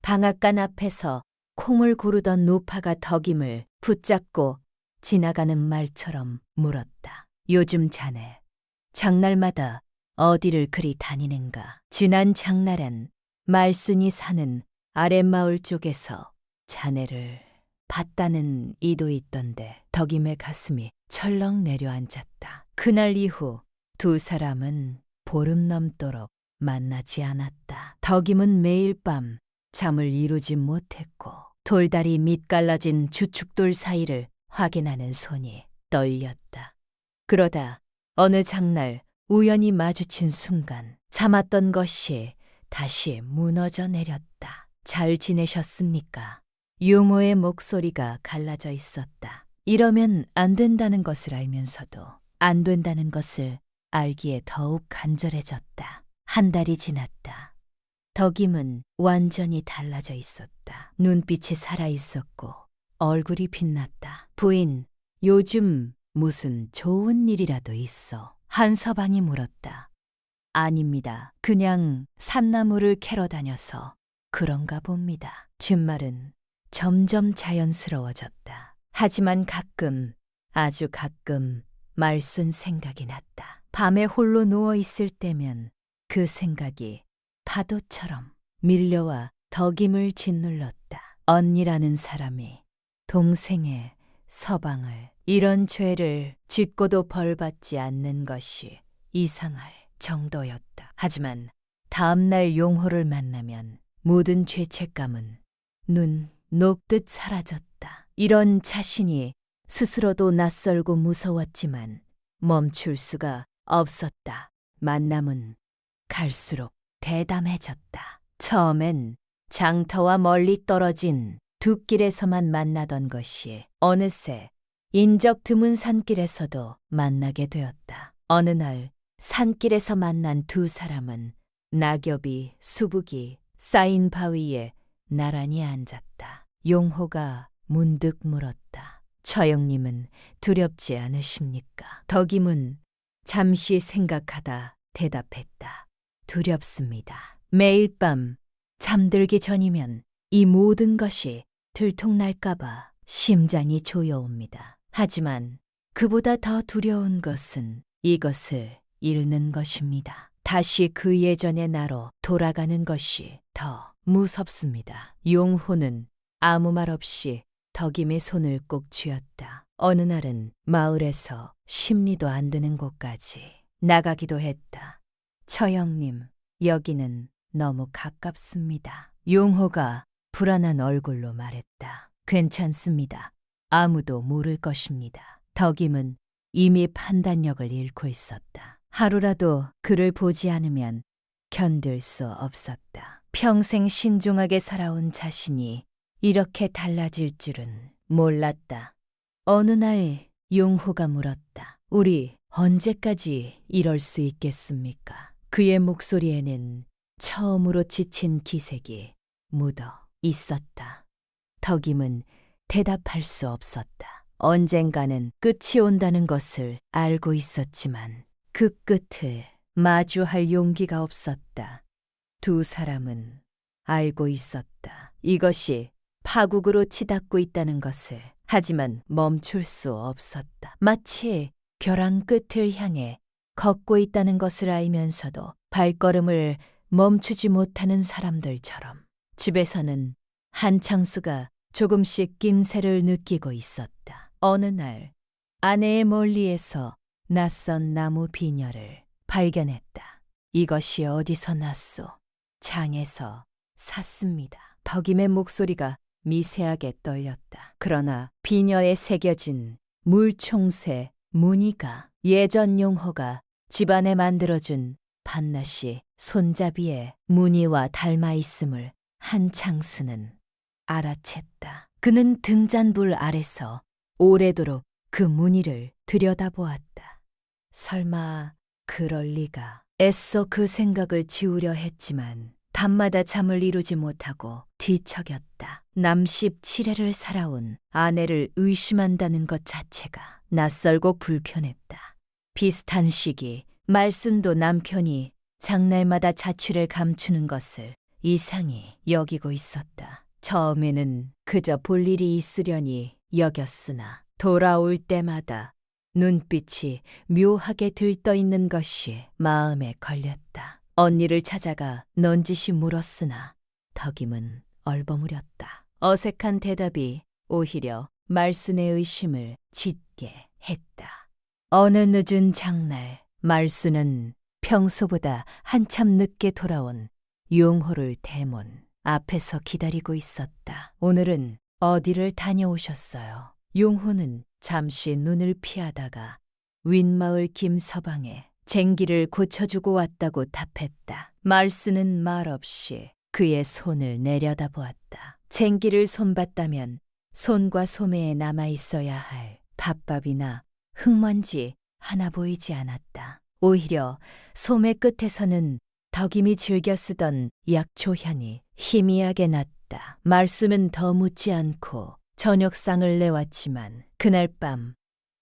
방앗간 앞에서 콩을 고르던 노파가 덕임을 붙잡고 지나가는 말처럼 물었다. 요즘 자네 장날마다 어디를 그리 다니는가? 지난 장날엔 말순이 사는 아랫마을 쪽에서 자네를 봤다는 이도 있던데. 덕임의 가슴이 철렁 내려앉았다. 그날 이후 두 사람은 보름 넘도록 만나지 않았다. 덕임은 매일 밤 잠을 이루지 못했고 돌다리 밑 갈라진 주축돌 사이를 확인하는 손이 떨렸다. 그러다 어느 장날 우연히 마주친 순간 참았던 것이 다시 무너져 내렸다. 잘 지내셨습니까? 용호의 목소리가 갈라져 있었다. 이러면 안 된다는 것을 알면서도 안 된다는 것을 알기에 더욱 간절해졌다. 한 달이 지났다. 덕임은 완전히 달라져 있었다. 눈빛이 살아있었고 얼굴이 빛났다. 부인, 요즘 무슨 좋은 일이라도 있어? 한서방이 물었다. 아닙니다. 그냥 산나무를 캐러 다녀서 그런가 봅니다. 뒷말은 점점 자연스러워졌다. 하지만 가끔, 아주 가끔 말순 생각이 났다. 밤에 홀로 누워 있을 때면 그 생각이 파도처럼 밀려와 덕임을 짓눌렀다. 언니라는 사람이 동생의 서방을 이런 죄를 짓고도 벌받지 않는 것이 이상할 정도였다. 하지만 다음날 용호를 만나면 모든 죄책감은 눈 녹듯 사라졌다. 이런 자신이 스스로도 낯설고 무서웠지만 멈출 수가 없었다. 만남은 갈수록 대담해졌다. 처음엔 장터와 멀리 떨어진 둑길에서만 만나던 것이 어느새 인적 드문 산길에서도 만나게 되었다. 어느 날 산길에서 만난 두 사람은 낙엽이 수북이 쌓인 바위에 나란히 앉았다. 용호가 문득 물었다. 처형님은 두렵지 않으십니까? 덕임은 잠시 생각하다 대답했다. 두렵습니다. 매일 밤 잠들기 전이면 이 모든 것이 들통날까봐 심장이 조여옵니다. 하지만 그보다 더 두려운 것은 이것을 잃는 것입니다. 다시 그 예전의 나로 돌아가는 것이 더 무섭습니다. 용호는 아무 말 없이 덕임의 손을 꼭 쥐었다. 어느 날은 마을에서 심리도 안 되는 곳까지 나가기도 했다. 처형님, 여기는 너무 가깝습니다. 용호가 불안한 얼굴로 말했다. 괜찮습니다. 아무도 모를 것입니다. 덕임은 이미 판단력을 잃고 있었다. 하루라도 그를 보지 않으면 견딜 수 없었다. 평생 신중하게 살아온 자신이 이렇게 달라질 줄은 몰랐다. 어느 날 용호가 물었다. 우리 언제까지 이럴 수 있겠습니까? 그의 목소리에는 처음으로 지친 기색이 묻어 있었다. 덕임은 대답할 수 없었다. 언젠가는 끝이 온다는 것을 알고 있었지만 그 끝을 마주할 용기가 없었다. 두 사람은 알고 있었다. 이것이 파국으로 치닫고 있다는 것을. 하지만 멈출 수 없었다. 마치 벼랑 끝을 향해 걷고 있다는 것을 알면서도 발걸음을 멈추지 못하는 사람들처럼. 집에서는 한창수가 조금씩 낌새를 느끼고 있었다. 어느 날 아내의 멀리에서 낯선 나무 비녀를 발견했다. 이것이 어디서 났소? 장에서 샀습니다. 덕임의 목소리가 미세하게 떨렸다. 그러나 비녀에 새겨진 물총새 무늬가 예전 용호가 집안에 만들어준 반나시 손잡이의 무늬와 닮아 있음을 한창수는 알아챘다. 그는 등잔불 아래서 오래도록 그 무늬를 들여다보았다. 설마 그럴 리가. 애써 그 생각을 지우려 했지만 밤마다 잠을 이루지 못하고 뒤척였다. 남 17회를 살아온 아내를 의심한다는 것 자체가 낯설고 불편했다. 비슷한 시기 말순도 남편이 장날마다 자취를 감추는 것을 이상히 여기고 있었다. 처음에는 그저 볼 일이 있으려니 여겼으나 돌아올 때마다 눈빛이 묘하게 들떠있는 것이 마음에 걸렸다. 언니를 찾아가 넌지시 물었으나 덕임은 얼버무렸다. 어색한 대답이 오히려 말순의 의심을 짙게 했다. 어느 늦은 장날 말순은 평소보다 한참 늦게 돌아온 용호를 대문 앞에서 기다리고 있었다. 오늘은 어디를 다녀오셨어요? 용호는 잠시 눈을 피하다가 윗마을 김서방에 쟁기를 고쳐주고 왔다고 답했다. 말쓰는 말없이 그의 손을 내려다보았다. 쟁기를 손봤다면 손과 소매에 남아있어야 할 밥밥이나 흙먼지 하나 보이지 않았다. 오히려 소매 끝에서는 덕임이 즐겨 쓰던 약초향이 희미하게 났다. 말씀은 더 묻지 않고 저녁상을 내왔지만 그날 밤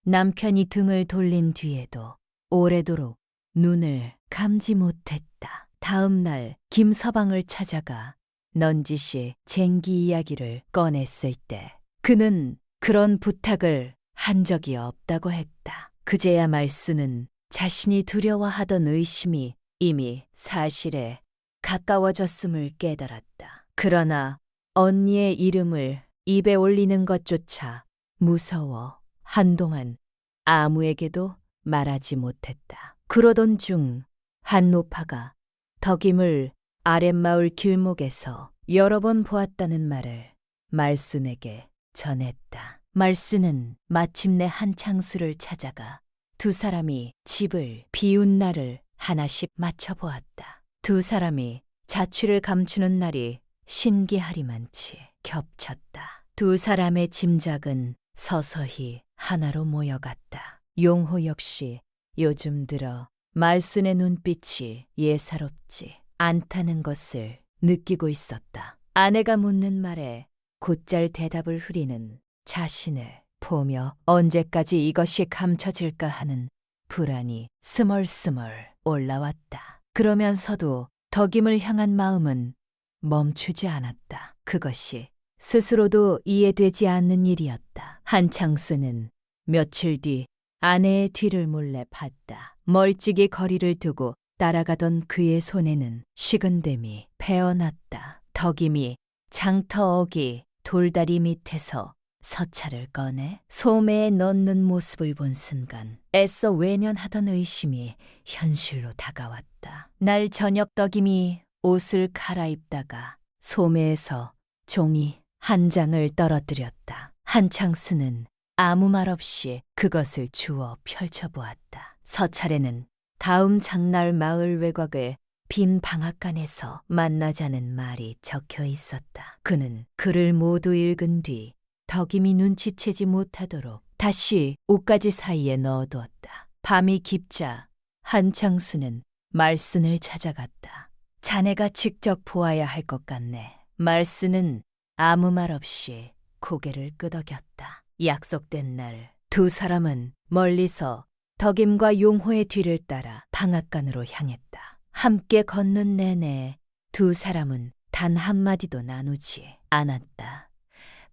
남편이 등을 돌린 뒤에도 오래도록 눈을 감지 못했다. 다음 날 김서방을 찾아가 넌지시 쟁기 이야기를 꺼냈을 때 그는 그런 부탁을 한 적이 없다고 했다. 그제야 말수는 자신이 두려워하던 의심이 이미 사실에 가까워졌음을 깨달았다. 그러나 언니의 이름을 입에 올리는 것조차 무서워 한동안 아무에게도 말하지 못했다. 그러던 중 한 노파가 덕임을 아랫마을 길목에서 여러 번 보았다는 말을 말순에게 전했다. 말순은 마침내 한창수를 찾아가 두 사람이 집을 비운 날을 하나씩 맞춰보았다. 두 사람이 자취를 감추는 날이 신기하리만치 겹쳤다. 두 사람의 짐작은 서서히 하나로 모여갔다. 용호 역시 요즘 들어 말순의 눈빛이 예사롭지 않다는 것을 느끼고 있었다. 아내가 묻는 말에 곧잘 대답을 흐리는 자신을 보며 언제까지 이것이 감춰질까 하는 불안이 스멀스멀 올라왔다. 그러면서도 덕임을 향한 마음은 멈추지 않았다. 그것이 스스로도 이해되지 않는 일이었다. 한창수는 며칠 뒤 아내의 뒤를 몰래 봤다. 멀찍이 거리를 두고 따라가던 그의 손에는 식은댐이 패어났다. 덕임이 장터어기 돌다리 밑에서 서찰을 꺼내 소매에 넣는 모습을 본 순간 애써 외면하던 의심이 현실로 다가왔다. 날 저녁 덕임이 옷을 갈아입다가 소매에서 종이 한 장을 떨어뜨렸다. 한창수는 아무 말 없이 그것을 주워 펼쳐보았다. 서찰에는 다음 장날 마을 외곽의 빈 방앗간에서 만나자는 말이 적혀 있었다. 그는 글을 모두 읽은 뒤 덕임이 눈치채지 못하도록 다시 옷가지 사이에 넣어두었다. 밤이 깊자 한창수는 말순을 찾아갔다. 자네가 직접 보아야 할 것 같네. 말순은 아무 말 없이 고개를 끄덕였다. 약속된 날 두 사람은 멀리서 덕임과 용호의 뒤를 따라 방앗간으로 향했다. 함께 걷는 내내 두 사람은 단 한마디도 나누지 않았다.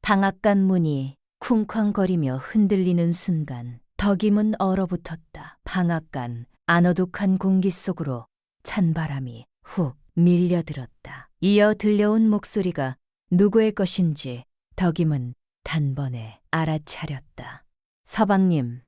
방앗간 문이 쿵쾅거리며 흔들리는 순간 덕임은 얼어붙었다. 방앗간 아너둑한 공기 속으로 찬바람이 훅 밀려들었다. 이어 들려온 목소리가 누구의 것인지 덕임은 단번에 알아차렸다. 서방님,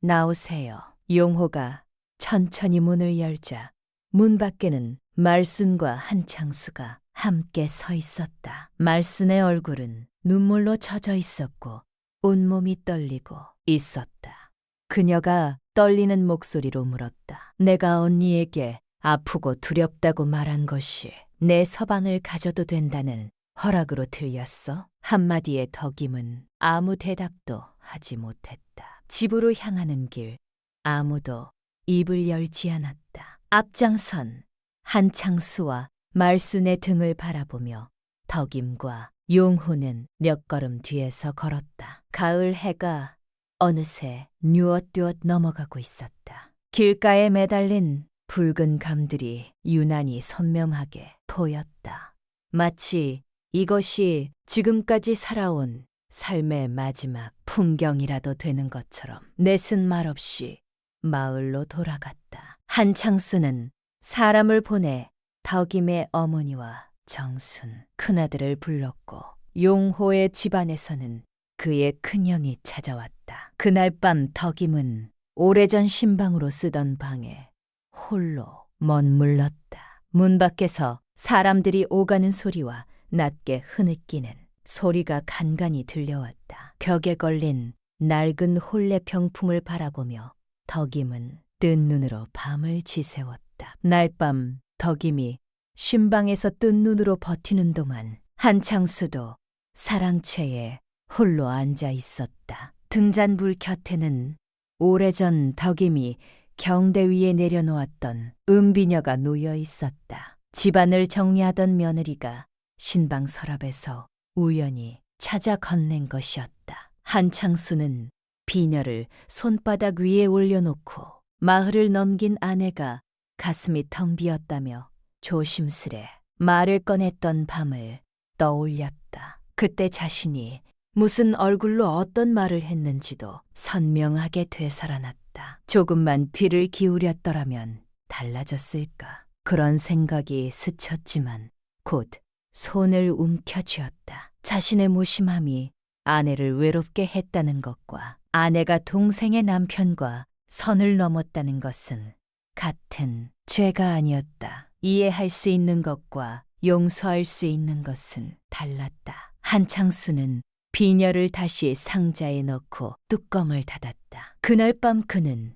나오세요. 용호가 천천히 문을 열자 문 밖에는 말순과 한창수가 함께 서 있었다. 말순의 얼굴은 눈물로 젖어 있었고 온몸이 떨리고 있었다. 그녀가 떨리는 목소리로 물었다. 내가 언니에게 아프고 두렵다고 말한 것이 내 서방을 가져도 된다는 허락으로 들렸어? 한마디에 덕임은 아무 대답도 하지 못했다. 집으로 향하는 길 아무도 입을 열지 않았다. 앞장선 한창수와 말순의 등을 바라보며 덕임과 용호는 몇 걸음 뒤에서 걸었다. 가을 해가 어느새 누엇누엇 넘어가고 있었다. 길가에 매달린 붉은 감들이 유난히 선명하게 보였다. 마치 이것이 지금까지 살아온 삶의 마지막 풍경이라도 되는 것처럼 내슨 말 없이 마을로 돌아갔다. 한창수는 사람을 보내 덕임의 어머니와 정순, 큰아들을 불렀고 용호의 집안에서는 그의 큰형이 찾아왔다. 그날 밤 덕임은 오래전 신방으로 쓰던 방에 홀로 머물렀다. 문 밖에서 사람들이 오가는 소리와 낮게 흐느끼는 소리가 간간히 들려왔다. 벽에 걸린 낡은 혼례 병풍을 바라보며 덕임은 뜬 눈으로 밤을 지새웠다. 날밤 덕임이 신방에서 뜬 눈으로 버티는 동안 한창수도 사랑채에 홀로 앉아 있었다. 등잔불 곁에는 오래전 덕임이 경대 위에 내려놓았던 은비녀가 놓여 있었다. 집안을 정리하던 며느리가 신방 서랍에서 우연히 찾아 건넨 것이었다. 한창수는 비녀를 손바닥 위에 올려놓고 마흘을 넘긴 아내가 가슴이 텅 비었다며 조심스레 말을 꺼냈던 밤을 떠올렸다. 그때 자신이 무슨 얼굴로 어떤 말을 했는지도 선명하게 되살아났다. 조금만 귀를 기울였더라면 달라졌을까. 그런 생각이 스쳤지만 곧 손을 움켜쥐었다. 자신의 무심함이 아내를 외롭게 했다는 것과 아내가 동생의 남편과 선을 넘었다는 것은 같은 죄가 아니었다. 이해할 수 있는 것과 용서할 수 있는 것은 달랐다. 한창수는 비녀를 다시 상자에 넣고 뚜껑을 닫았다. 그날 밤 그는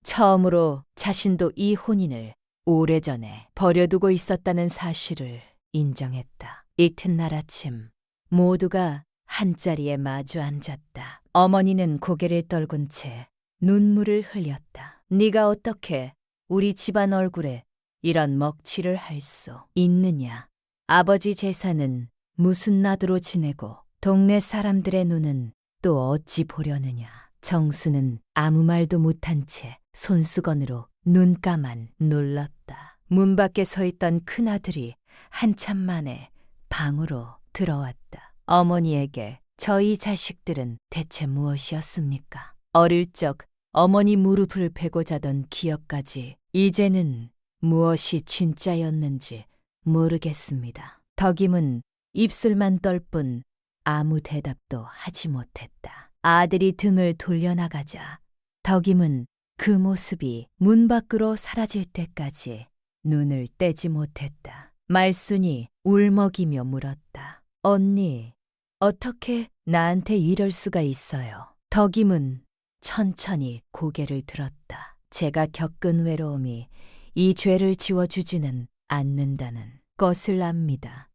처음으로 자신도 이 혼인을 오래전에 버려두고 있었다는 사실을 인정했다. 이튿날 아침 모두가 한자리에 마주 앉았다. 어머니는 고개를 떨군 채 눈물을 흘렸다. 네가 어떻게 우리 집안 얼굴에 이런 먹칠을 할 수 있느냐. 아버지 제사는 무슨 낯으로 지내고 동네 사람들의 눈은 또 어찌 보려느냐. 정수는 아무 말도 못한 채 손수건으로 눈가만 눌렀다. 문 밖에 서 있던 큰아들이 한참 만에 방으로 들어왔다. 어머니에게 저희 자식들은 대체 무엇이었습니까? 어릴 적 어머니 무릎을 베고 자던 기억까지 이제는 무엇이 진짜였는지 모르겠습니다. 덕임은 입술만 떨 뿐 아무 대답도 하지 못했다. 아들이 등을 돌려나가자 덕임은 그 모습이 문 밖으로 사라질 때까지 눈을 떼지 못했다. 말순이 울먹이며 물었다. 언니, 어떻게 나한테 이럴 수가 있어요? 덕임은 천천히 고개를 들었다. 제가 겪은 외로움이 이 죄를 지워주지는 않는다는 것을 압니다.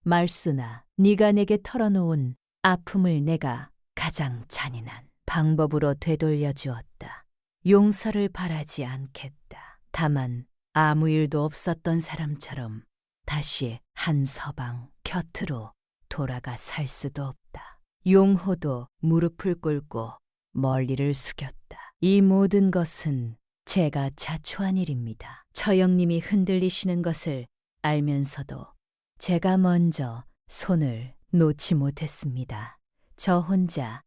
말순아, 네가 내게 털어놓은 아픔을 내가 가장 잔인한 방법으로 되돌려 주었다. 용서를 바라지 않겠다. 다만 아무 일도 없었던 사람처럼 다시 한 서방 곁으로 돌아가 살 수도 없다. 용호도 무릎을 꿇고 멀리를 숙였다. 이 모든 것은 제가 자초한 일입니다. 처형님이 흔들리시는 것을 알면서도 제가 먼저 손을 놓지 못했습니다. 저 혼자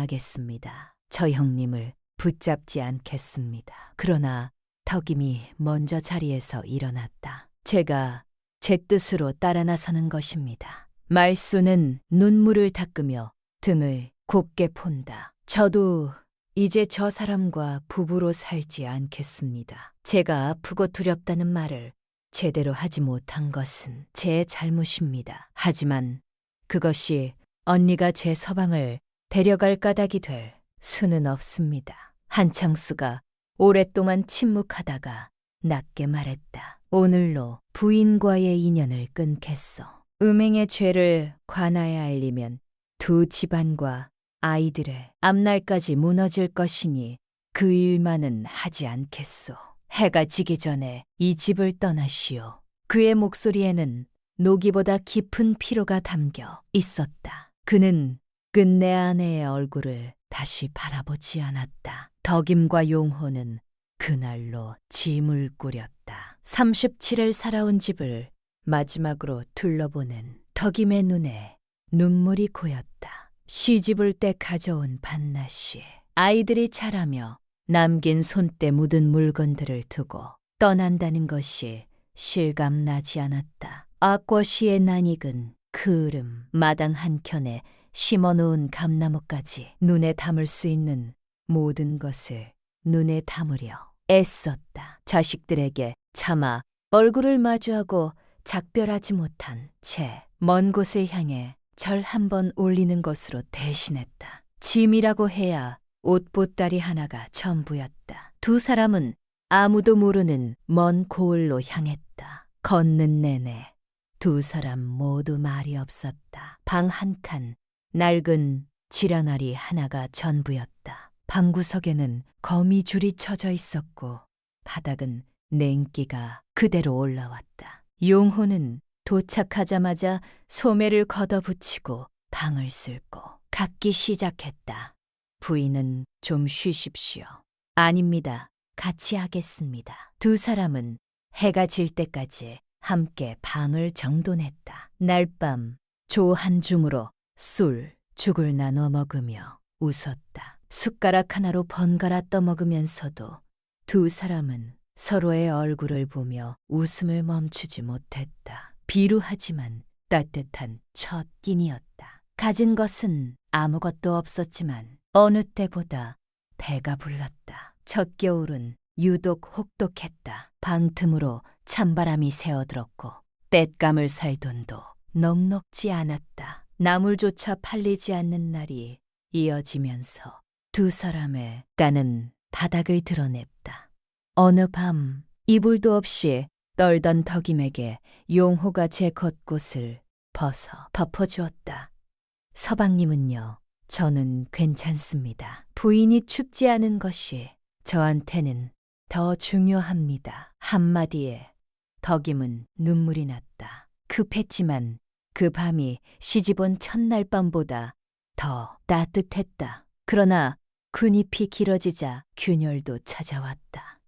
떠나겠습니다. 처형님을 붙잡지 않겠습니다. 그러나 덕임이 먼저 자리에서 일어났다. 제가 제 뜻으로 따라 나서는 것입니다. 말수는 눈물을 닦으며 등을 곱게 폰다. 저도 이제 저 사람과 부부로 살지 않겠습니다. 제가 아프고 두렵다는 말을 제대로 하지 못한 것은 제 잘못입니다. 하지만 그것이 언니가 제 서방을 데려갈 까닭이 될 수는 없습니다. 한창수가 오랫동안 침묵하다가 낮게 말했다. 오늘로 부인과의 인연을 끊겠소. 음행의 죄를 관하에 알리면 두 집안과 아이들의 앞날까지 무너질 것이니 그 일만은 하지 않겠소. 해가 지기 전에 이 집을 떠나시오. 그의 목소리에는 노기보다 깊은 피로가 담겨 있었다. 그는 끝내 아내의 얼굴을 다시 바라보지 않았다. 덕임과 용호는 그날로 짐을 꾸렸다. 37일 살아온 집을 마지막으로 둘러보는 덕임의 눈에 눈물이 고였다. 시집을 때 가져온 밭낫이 아이들이 자라며 남긴 손때 묻은 물건들을 두고 떠난다는 것이 실감나지 않았다. 악과시의 낯익은 그을음 마당 한켠에 심어놓은 감나무까지 눈에 담을 수 있는 모든 것을 눈에 담으려 애썼다. 자식들에게 차마 얼굴을 마주하고 작별하지 못한 채 먼 곳을 향해 절 한번 올리는 것으로 대신했다. 짐이라고 해야 옷보따리 하나가 전부였다. 두 사람은 아무도 모르는 먼 고을로 향했다. 걷는 내내 두 사람 모두 말이 없었다. 방 한 칸, 낡은 지랑아리 하나가 전부였다. 방구석에는 거미줄이 쳐져 있었고 바닥은 냉기가 그대로 올라왔다. 용호는 도착하자마자 소매를 걷어붙이고 방을 쓸고 갖기 시작했다. 부인은 좀 쉬십시오. 아닙니다. 같이 하겠습니다. 두 사람은 해가 질 때까지 함께 방을 정돈했다. 날밤 조 한 줌으로 술, 죽을 나눠 먹으며 웃었다. 숟가락 하나로 번갈아 떠먹으면서도 두 사람은 서로의 얼굴을 보며 웃음을 멈추지 못했다. 비루하지만 따뜻한 첫 끼니였다. 가진 것은 아무것도 없었지만 어느 때보다 배가 불렀다. 첫 겨울은 유독 혹독했다. 방 틈으로 찬바람이 새어들었고 땔감을 살 돈도 넉넉지 않았다. 나물조차 팔리지 않는 날이 이어지면서 두 사람의 가는 바닥을 드러냈다. 어느 밤 이불도 없이 떨던 덕임에게 용호가 제 겉옷을 벗어 덮어주었다. 서방님은요, 저는 괜찮습니다. 부인이 춥지 않은 것이 저한테는 더 중요합니다. 한마디에 덕임은 눈물이 났다. 급했지만 그 밤이 시집온 첫날 밤보다 더 따뜻했다. 그러나 근잎이 길어지자 균열도 찾아왔다.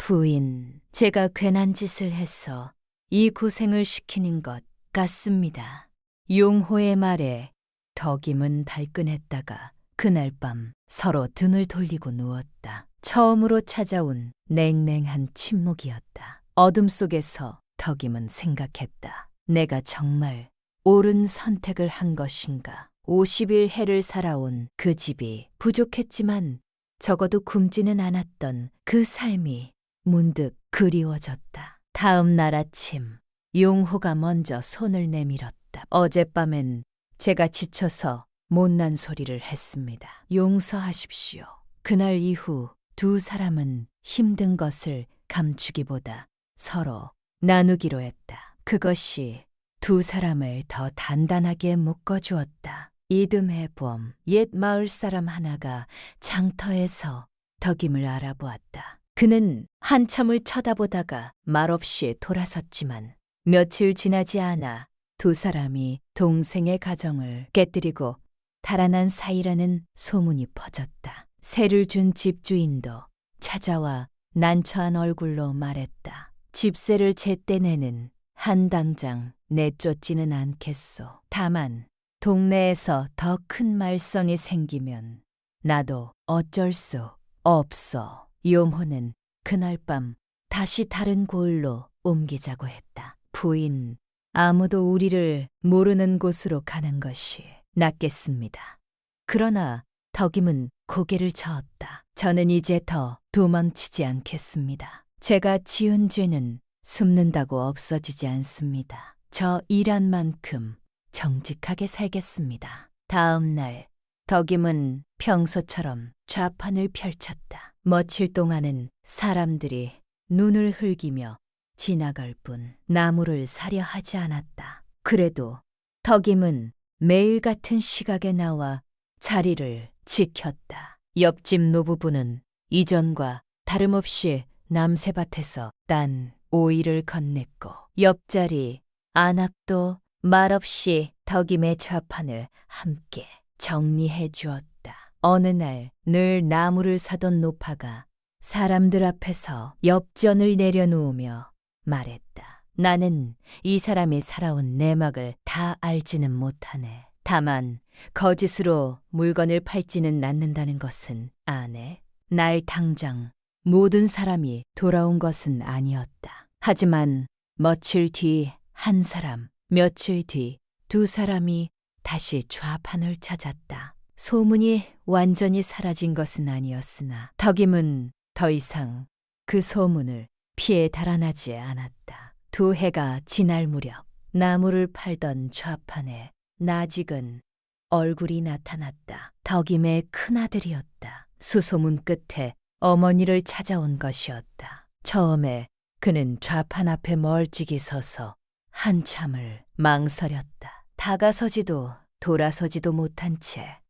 부인, 제가 괜한 짓을 해서 이 고생을 시키는 것 같습니다. 용호의 말에 덕임은 발끈했다가 그날 밤 서로 등을 돌리고 누웠다. 처음으로 찾아온 냉랭한 침묵이었다. 어둠 속에서 덕임은 생각했다. 내가 정말 옳은 선택을 한 것인가? 50일 해를 살아온 그 집이 부족했지만 적어도 굶지는 않았던 그 삶이 문득 그리워졌다. 다음 날 아침 용호가 먼저 손을 내밀었다. 어젯밤엔 제가 지쳐서 못난 소리를 했습니다. 용서하십시오. 그날 이후 두 사람은 힘든 것을 감추기보다 서로 나누기로 했다. 그것이 두 사람을 더 단단하게 묶어주었다. 이듬해 봄, 옛 마을 사람 하나가 장터에서 덕임을 알아보았다. 그는 한참을 쳐다보다가 말없이 돌아섰지만 며칠 지나지 않아 두 사람이 동생의 가정을 깨뜨리고 달아난 사이라는 소문이 퍼졌다. 세를 준 집주인도 찾아와 난처한 얼굴로 말했다. 집세를 제때 내는 한 당장 내쫓지는 않겠소. 다만 동네에서 더 큰 말썽이 생기면 나도 어쩔 수 없소. 용호는 그날 밤 다시 다른 고을로 옮기자고 했다. 부인, 아무도 우리를 모르는 곳으로 가는 것이 낫겠습니다. 그러나 덕임은 고개를 저었다. 저는 이제 더 도망치지 않겠습니다. 제가 지은 죄는 숨는다고 없어지지 않습니다. 저 일한 만큼 정직하게 살겠습니다. 다음 날 덕임은 평소처럼 좌판을 펼쳤다. 며칠 동안은 사람들이 눈을 흘기며 지나갈 뿐 나무를 사려 하지 않았다. 그래도 덕임은 매일 같은 시각에 나와 자리를 지켰다. 옆집 노부부는 이전과 다름없이 남새밭에서 딴 오이를 건넸고 옆자리 안악도 말없이 덕임의 좌판을 함께 정리해 주었다. 어느 날 늘 나무를 사던 노파가 사람들 앞에서 엽전을 내려놓으며 말했다. 나는 이 사람이 살아온 내막을 다 알지는 못하네. 다만 거짓으로 물건을 팔지는 않는다는 것은 아네. 날 당장 모든 사람이 돌아온 것은 아니었다. 하지만 며칠 뒤 한 사람, 며칠 뒤 두 사람이 다시 좌판을 찾았다. 소문이 완전히 사라진 것은 아니었으나 덕임은 더 이상 그 소문을 피해 달아나지 않았다. 두 해가 지날 무렵 나무를 팔던 좌판에 나직은 얼굴이 나타났다. 덕임의 큰아들이었다. 수소문 끝에 어머니를 찾아온 것이었다. 처음에 그는 좌판 앞에 멀찍이 서서 한참을 망설였다. 다가서지도 돌아서지도 못한 채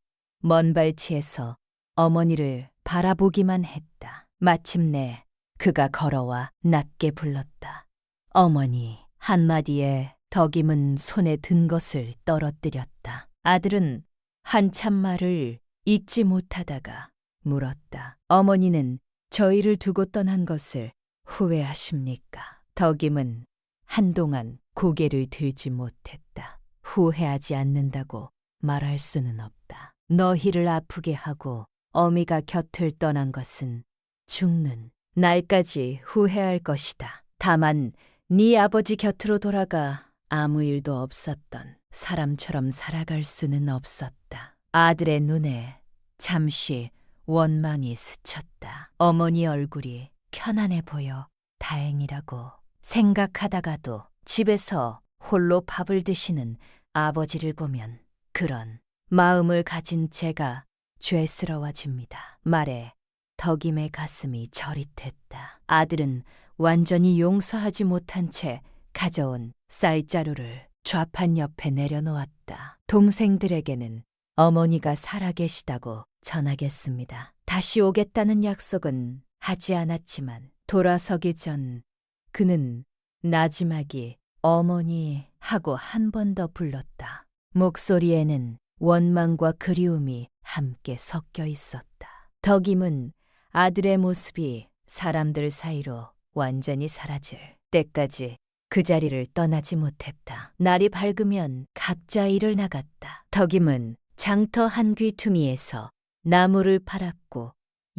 먼 발치에서 어머니를 바라보기만 했다. 마침내 그가 걸어와 낮게 불렀다. 어머니. 한마디에 덕임은 손에 든 것을 떨어뜨렸다. 아들은 한참 말을 읽지 못하다가 물었다. 어머니는 저희를 두고 떠난 것을 후회하십니까? 덕임은 한동안 고개를 들지 못했다. 후회하지 않는다고 말할 수는 없다. 너희를 아프게 하고 어미가 곁을 떠난 것은 죽는 날까지 후회할 것이다. 다만 네 아버지 곁으로 돌아가 아무 일도 없었던 사람처럼 살아갈 수는 없었다. 아들의 눈에 잠시 원망이 스쳤다. 어머니 얼굴이 편안해 보여 다행이라고 생각하다가도 집에서 홀로 밥을 드시는 아버지를 보면 그런 마음을 가진 제가 죄스러워집니다. 말에 덕임의 가슴이 저릿했다. 아들은 완전히 용서하지 못한 채 가져온 쌀자루를 좌판 옆에 내려놓았다. 동생들에게는 어머니가 살아계시다고 전하겠습니다. 다시 오겠다는 약속은 하지 않았지만 돌아서기 전 그는 나지막이 어머니 하고 한 번 더 불렀다. 목소리에는 원망과 그리움이 함께 섞여 있었다. 덕임은 아들의 모습이 사람들 사이로 완전히 사라질 때까지 그 자리를 떠나지 못했다. 날이 밝으면 각자 일을 나갔다. 덕임은 장터 한 귀퉁이에서 나무를 팔았고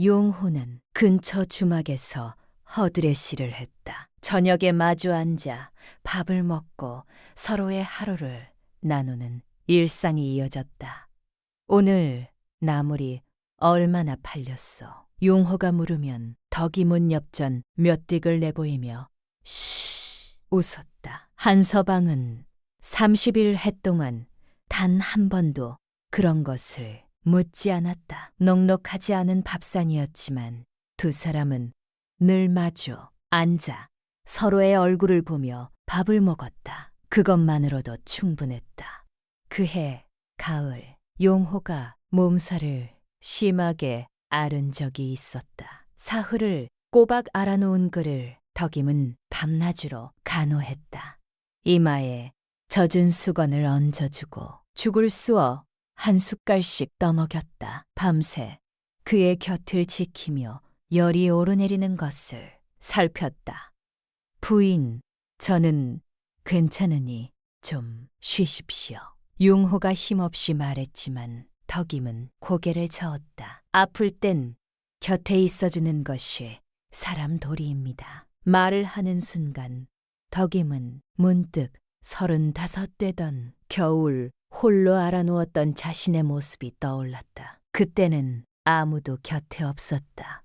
용호는 근처 주막에서 허드레시를 했다. 저녁에 마주 앉아 밥을 먹고 서로의 하루를 나누는 일상이 이어졌다. 오늘 나물이 얼마나 팔렸어? 용호가 물으면 덕임은 엽전 몇 딕을 내보이며 시 웃었다. 한서방은 30일 해 동안 단 한 번도 그런 것을 묻지 않았다. 넉넉하지 않은 밥상이었지만 두 사람은 늘 마주 앉아 서로의 얼굴을 보며 밥을 먹었다. 그것만으로도 충분했다. 그해 가을 용호가 몸살을 심하게 앓은 적이 있었다. 사흘을 꼬박 알아놓은 그를 덕임은 밤낮으로 간호했다. 이마에 젖은 수건을 얹어주고 죽을 쑤어 한 숟갈씩 떠먹였다. 밤새 그의 곁을 지키며 열이 오르내리는 것을 살폈다. 부인, 저는 괜찮으니 좀 쉬십시오. 용호가 힘없이 말했지만 덕임은 고개를 저었다. 아플 땐 곁에 있어주는 것이 사람 도리입니다. 말을 하는 순간 덕임은 문득 35 되던 겨울 홀로 알아누웠던 자신의 모습이 떠올랐다. 그때는 아무도 곁에 없었다.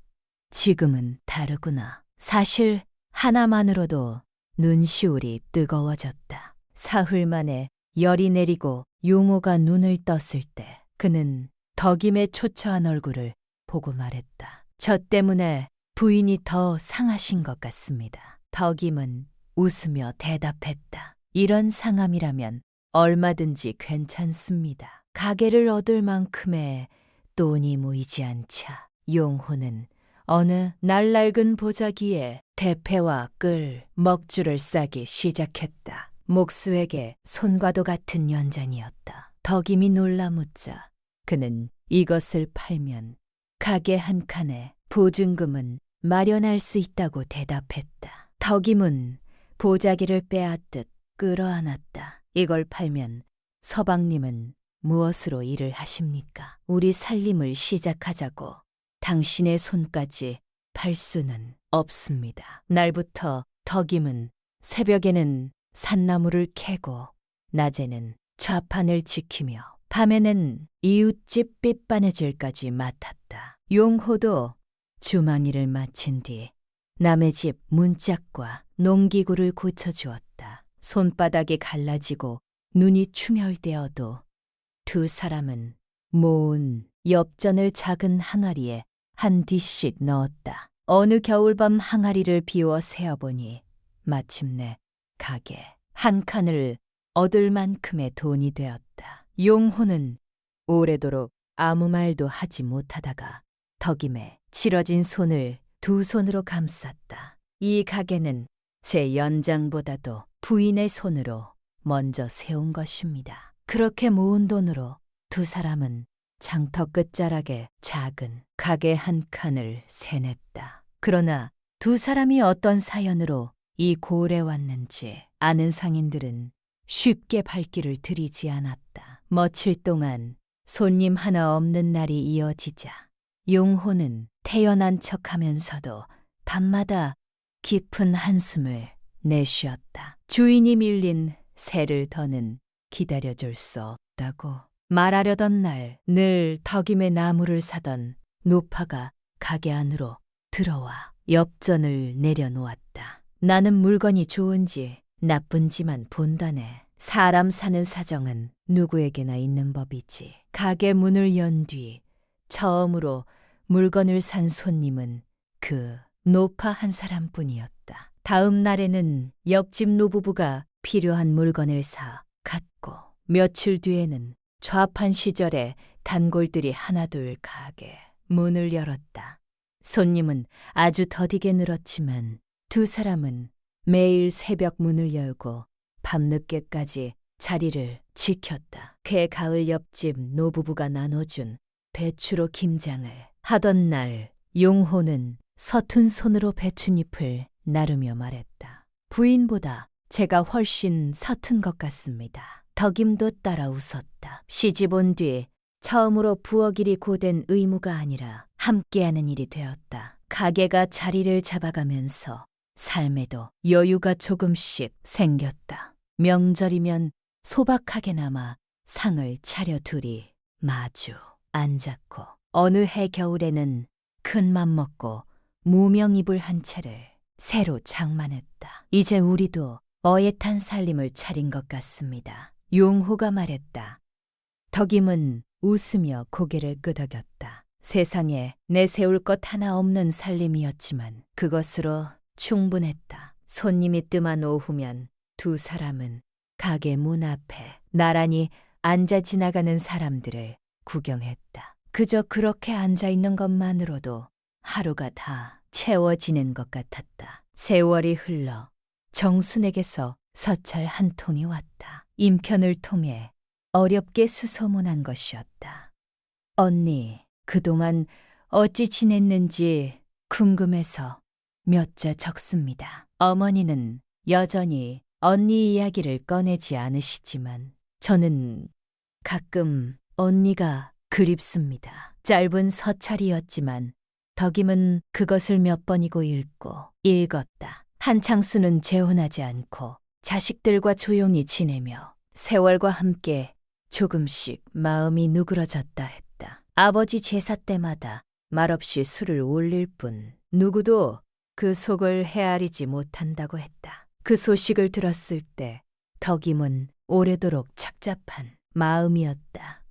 지금은 다르구나. 사실 하나만으로도 눈시울이 뜨거워졌다. 사흘 만에 열이 내리고 용호가 눈을 떴을 때 그는 덕임의 초췌한 얼굴을 보고 말했다. 저 때문에 부인이 더 상하신 것 같습니다. 덕임은 웃으며 대답했다. 이런 상함이라면 얼마든지 괜찮습니다. 가게를 얻을 만큼의 돈이 모이지 않자 용호는 어느 날낡은 보자기에 대패와 끌, 먹주를 싸기 시작했다. 목수에게 손과도 같은 연장이었다. 덕임이 놀라 묻자 그는 이것을 팔면 가게 한 칸에 보증금은 마련할 수 있다고 대답했다. 덕임은 보자기를 빼앗듯 끌어안았다. 이걸 팔면 서방님은 무엇으로 일을 하십니까? 우리 살림을 시작하자고 당신의 손까지 팔 수는 없습니다. 날부터 덕임은 새벽에는 산나무를 캐고 낮에는 좌판을 지키며 밤에는 이웃집 빗바느질까지 맡았다. 용호도 주망일을 마친 뒤 남의 집 문짝과 농기구를 고쳐주었다. 손바닥이 갈라지고 눈이 충혈되어도 두 사람은 모은 엽전을 작은 항아리에 한 디씩 넣었다. 어느 겨울밤 항아리를 비워 세어보니 마침내 가게 한 칸을 얻을 만큼의 돈이 되었다. 용호는 오래도록 아무 말도 하지 못하다가 덕임의 치러진 손을 두 손으로 감쌌다. 이 가게는 제 연장보다도 부인의 손으로 먼저 세운 것입니다. 그렇게 모은 돈으로 두 사람은 장터 끝자락에 작은 가게 한 칸을 세냈다. 그러나 두 사람이 어떤 사연으로 이 고을에 왔는지 아는 상인들은 쉽게 발길을 들이지 않았다. 며칠 동안 손님 하나 없는 날이 이어지자 용호는 태연한 척하면서도 밤마다 깊은 한숨을 내쉬었다. 주인이 밀린 새를 더는 기다려줄 수 없다고 말하려던 날 늘 덕임의 나무를 사던 노파가 가게 안으로 들어와 엽전을 내려놓았다. 나는 물건이 좋은지 나쁜지만 본다네. 사람 사는 사정은 누구에게나 있는 법이지. 가게 문을 연 뒤 처음으로 물건을 산 손님은 그 노파 한 사람뿐이었다. 다음 날에는 옆집 노부부가 필요한 물건을 사 갔고 며칠 뒤에는 좌판 시절에 단골들이 하나둘 가게 문을 열었다. 손님은 아주 더디게 늘었지만 두 사람은 매일 새벽 문을 열고 밤늦게까지 자리를 지켰다. 개가을 옆집 노부부가 나눠준 배추로 김장을 하던 날 용호는 서툰 손으로 배춧잎을 나르며 말했다. 부인보다 제가 훨씬 서툰 것 같습니다. 덕임도 따라 웃었다. 시집 온 뒤 처음으로 부엌 일이 고된 의무가 아니라 함께하는 일이 되었다. 가게가 자리를 잡아가면서 삶에도 여유가 조금씩 생겼다. 명절이면 소박하게나마 상을 차려 둘이 마주 앉았고 어느 해 겨울에는 큰맘 먹고 무명이불 한 채를 새로 장만했다. 이제 우리도 어엿한 살림을 차린 것 같습니다. 용호가 말했다. 덕임은 웃으며 고개를 끄덕였다. 세상에 내세울 것 하나 없는 살림이었지만 그것으로 충분했다. 손님이 뜸한 오후면 두 사람은 가게 문 앞에 나란히 앉아 지나가는 사람들을 구경했다. 그저 그렇게 앉아 있는 것만으로도 하루가 다 채워지는 것 같았다. 세월이 흘러 정순에게서 서찰 한 통이 왔다. 인편을 통해 어렵게 수소문한 것이었다. 언니, 그동안 어찌 지냈는지 궁금해서 몇 자 적습니다. 어머니는 여전히 언니 이야기를 꺼내지 않으시지만 저는 가끔 언니가 그립습니다. 짧은 서찰이었지만 덕임은 그것을 몇 번이고 읽었다. 한창수는 재혼하지 않고 자식들과 조용히 지내며 세월과 함께 조금씩 마음이 누그러졌다 했다. 아버지 제사 때마다 말없이 술을 올릴 뿐 누구도 그 속을 헤아리지 못한다고 했다. 그 소식을 들었을 때 덕임은 오래도록 착잡한 마음이었다.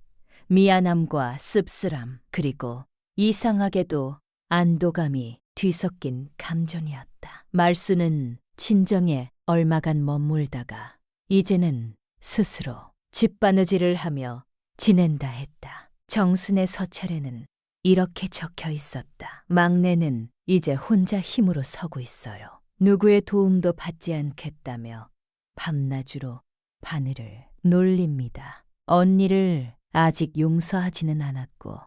미안함과 씁쓸함 그리고 이상하게도 안도감이 뒤섞인 감정이었다. 말수는 진정에 얼마간 머물다가 이제는 스스로 집바느질을 하며 지낸다 했다. 정순의 서찰에는 이렇게 적혀 있었다. 막내는 이제 혼자 힘으로 서고 있어요. 누구의 도움도 받지 않겠다며 밤낮으로 바늘을 놀립니다. 언니를 아직 용서하지는 않았고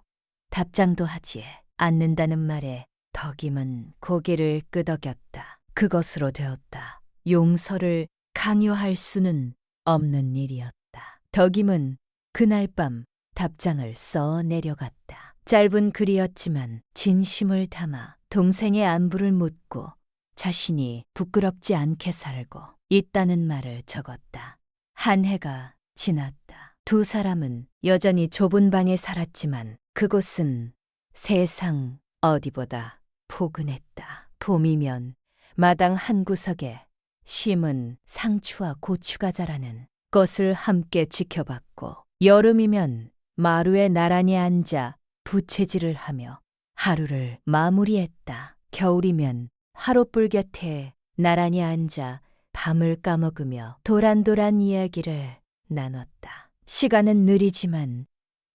답장도 하지 않는다는 말에 덕임은 고개를 끄덕였다. 그것으로 되었다. 용서를 강요할 수는 없는 일이었다. 덕임은 그날 밤 답장을 써 내려갔다. 짧은 글이었지만 진심을 담아 동생의 안부를 묻고 자신이 부끄럽지 않게 살고 있다는 말을 적었다. 한 해가 지났다. 두 사람은 여전히 좁은 방에 살았지만 그곳은 세상 어디보다 포근했다. 봄이면 마당 한 구석에 심은 상추와 고추가 자라는 것을 함께 지켜봤고 여름이면 마루에 나란히 앉아 부채질을 하며 하루를 마무리했다. 겨울이면 화롯불 곁에 나란히 앉아 밤을 까먹으며 도란도란 이야기를 나눴다. 시간은 느리지만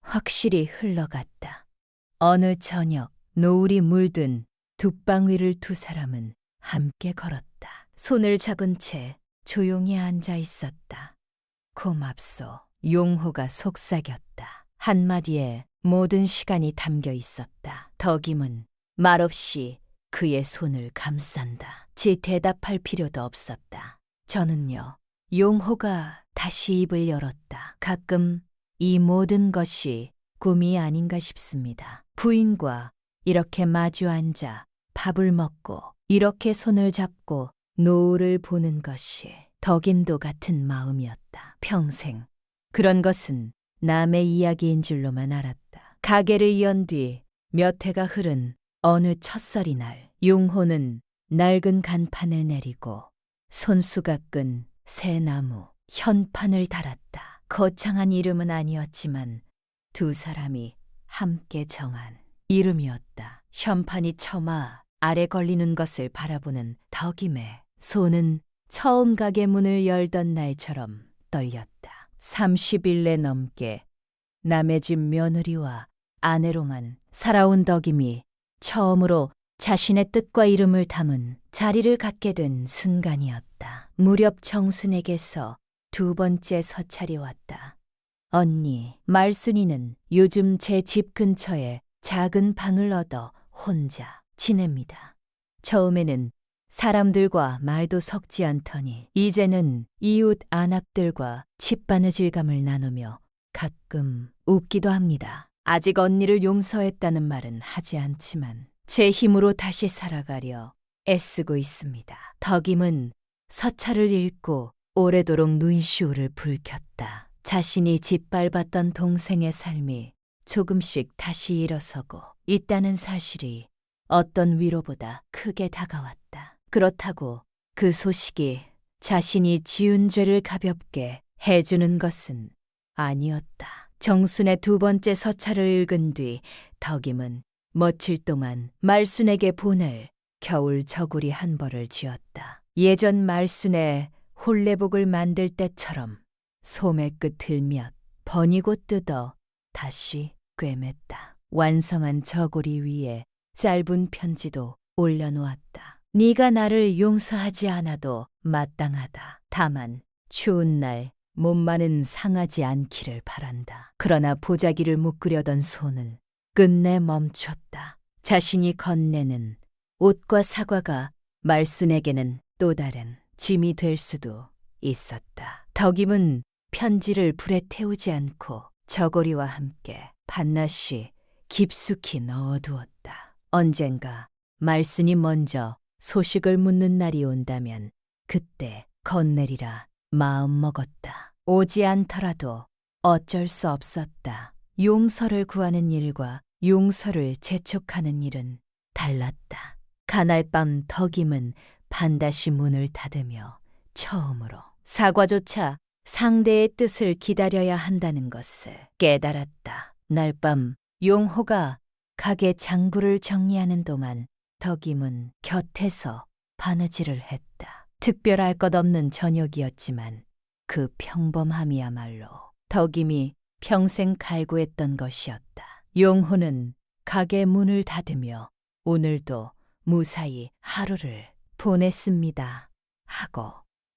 확실히 흘러갔다. 어느 저녁 노을이 물든 둣방 위를 두 사람은 함께 걸었다. 손을 잡은 채 조용히 앉아 있었다. 고맙소. 용호가 속삭였다. 한마디에 모든 시간이 담겨 있었다. 덕임은 말없이 그의 손을 감싼다. 지 대답할 필요도 없었다. 저는요. 용호가 다시 입을 열었다. 가끔 이 모든 것이 꿈이 아닌가 싶습니다. 부인과 이렇게 마주 앉아 밥을 먹고 이렇게 손을 잡고 노을을 보는 것이 덕임도 같은 마음이었다. 평생 그런 것은 남의 이야기인 줄로만 알았다. 가게를 연 뒤 몇 해가 흐른 어느 첫설이 날 용호는 낡은 간판을 내리고 손수가 끈 새 나무 현판을 달았다. 거창한 이름은 아니었지만 두 사람이 함께 정한 이름이었다. 현판이 처마 아래 걸리는 것을 바라보는 덕임의 손은 처음 가게 문을 열던 날처럼 떨렸다. 30일내 넘게 남의 집 며느리와 아내로만 살아온 덕임이 처음으로 자신의 뜻과 이름을 담은 자리를 갖게 된 순간이었다. 무렵 정순에게서 두 번째 서찰이 왔다. 언니, 말순이는 요즘 제 집 근처에 작은 방을 얻어 혼자 지냅니다. 처음에는 사람들과 말도 섞지 않더니 이제는 이웃 안악들과 칫바느질감을 나누며 가끔 웃기도 합니다. 아직 언니를 용서했다는 말은 하지 않지만 제 힘으로 다시 살아가려 애쓰고 있습니다. 덕임은 서찰을 읽고 오래도록 눈시울을 붉혔다. 자신이 짓밟았던 동생의 삶이 조금씩 다시 일어서고 있다는 사실이 어떤 위로보다 크게 다가왔다. 그렇다고 그 소식이 자신이 지은 죄를 가볍게 해주는 것은 아니었다. 정순의 두 번째 서찰을 읽은 뒤 덕임은 며칠 동안 말순에게 보낼 겨울 저고리 한 벌을 쥐었다. 예전 말순의 홀레복을 만들 때처럼 소매 끝을 몇 버니고 뜯어 다시 꿰맸다. 완성한 저고리 위에 짧은 편지도 올려놓았다. 네가 나를 용서하지 않아도 마땅하다. 다만 추운 날 몸만은 상하지 않기를 바란다. 그러나 보자기를 묶으려던 손은 끝내 멈췄다. 자신이 건네는 옷과 사과가 말순에게는 또 다른 짐이 될 수도 있었다. 덕임은 편지를 불에 태우지 않고 저고리와 함께 반나시 깊숙이 넣어두었다. 언젠가 말순이 먼저 소식을 묻는 날이 온다면 그때 건네리라 마음먹었다. 오지 않더라도 어쩔 수 없었다. 용서를 구하는 일과 용서를 재촉하는 일은 달랐다. 그날 밤 덕임은 반드시 문을 닫으며 처음으로 사과조차 상대의 뜻을 기다려야 한다는 것을 깨달았다. 날 밤 용호가 가게 장구를 정리하는 동안 덕임은 곁에서 바느질을 했다. 특별할 것 없는 저녁이었지만 그 평범함이야말로 덕임이 평생 갈구했던 것이었다. 용호는 가게 문을 닫으며 오늘도 무사히 하루를 보냈습니다 하고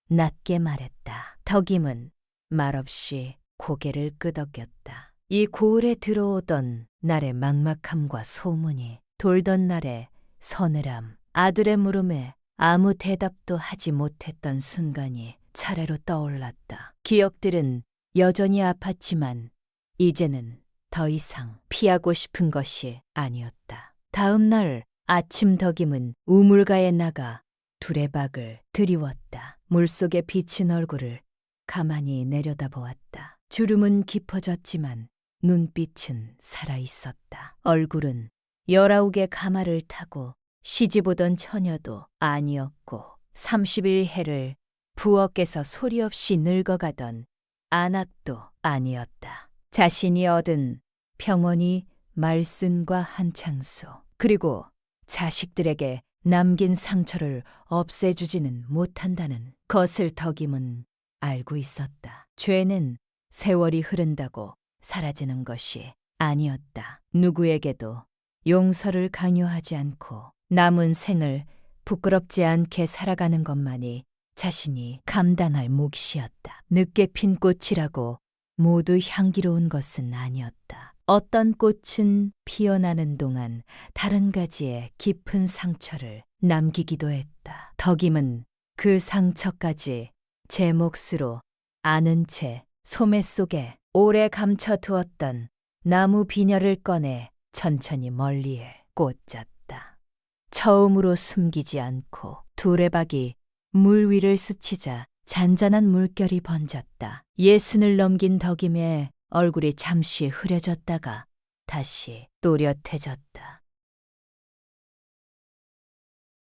낮게 말했다. 덕임은 말없이 고개를 끄덕였다. 이 고을에 들어오던 날의 막막함과 소문이 돌던 날의 서늘함, 아들의 물음에 아무 대답도 하지 못했던 순간이 차례로 떠올랐다. 기억들은 여전히 아팠지만 이제는 더 이상 피하고 싶은 것이 아니었다. 다음 날 아침 덕임은 우물가에 나가 두레박을 들이웠다. 물속에 비친 얼굴을 가만히 내려다보았다. 주름은 깊어졌지만 눈빛은 살아있었다. 얼굴은 19개 가마를 타고 시집오던 처녀도 아니었고 30일 해를 부엌에서 소리 없이 늙어가던 안악도 아니었다. 자신이 얻은 평온이 말순과 한창수 그리고 자식들에게 남긴 상처를 없애주지는 못한다는 것을 덕임은 알고 있었다. 죄는 세월이 흐른다고 사라지는 것이 아니었다. 누구에게도 용서를 강요하지 않고 남은 생을 부끄럽지 않게 살아가는 것만이 자신이 감당할 몫이었다. 늦게 핀 꽃이라고 모두 향기로운 것은 아니었다. 어떤 꽃은 피어나는 동안 다른 가지의 깊은 상처를 남기기도 했다. 덕임은 그 상처까지 제 몫으로 아는 채 소매 속에 오래 감춰두었던 나무 비녀를 꺼내 천천히 멀리에 꽂았다. 처음으로 숨기지 않고 두레박이 물 위를 스치자 잔잔한 물결이 번졌다. 예순을 넘긴 덕임의 얼굴이 잠시 흐려졌다가 다시 또렷해졌다.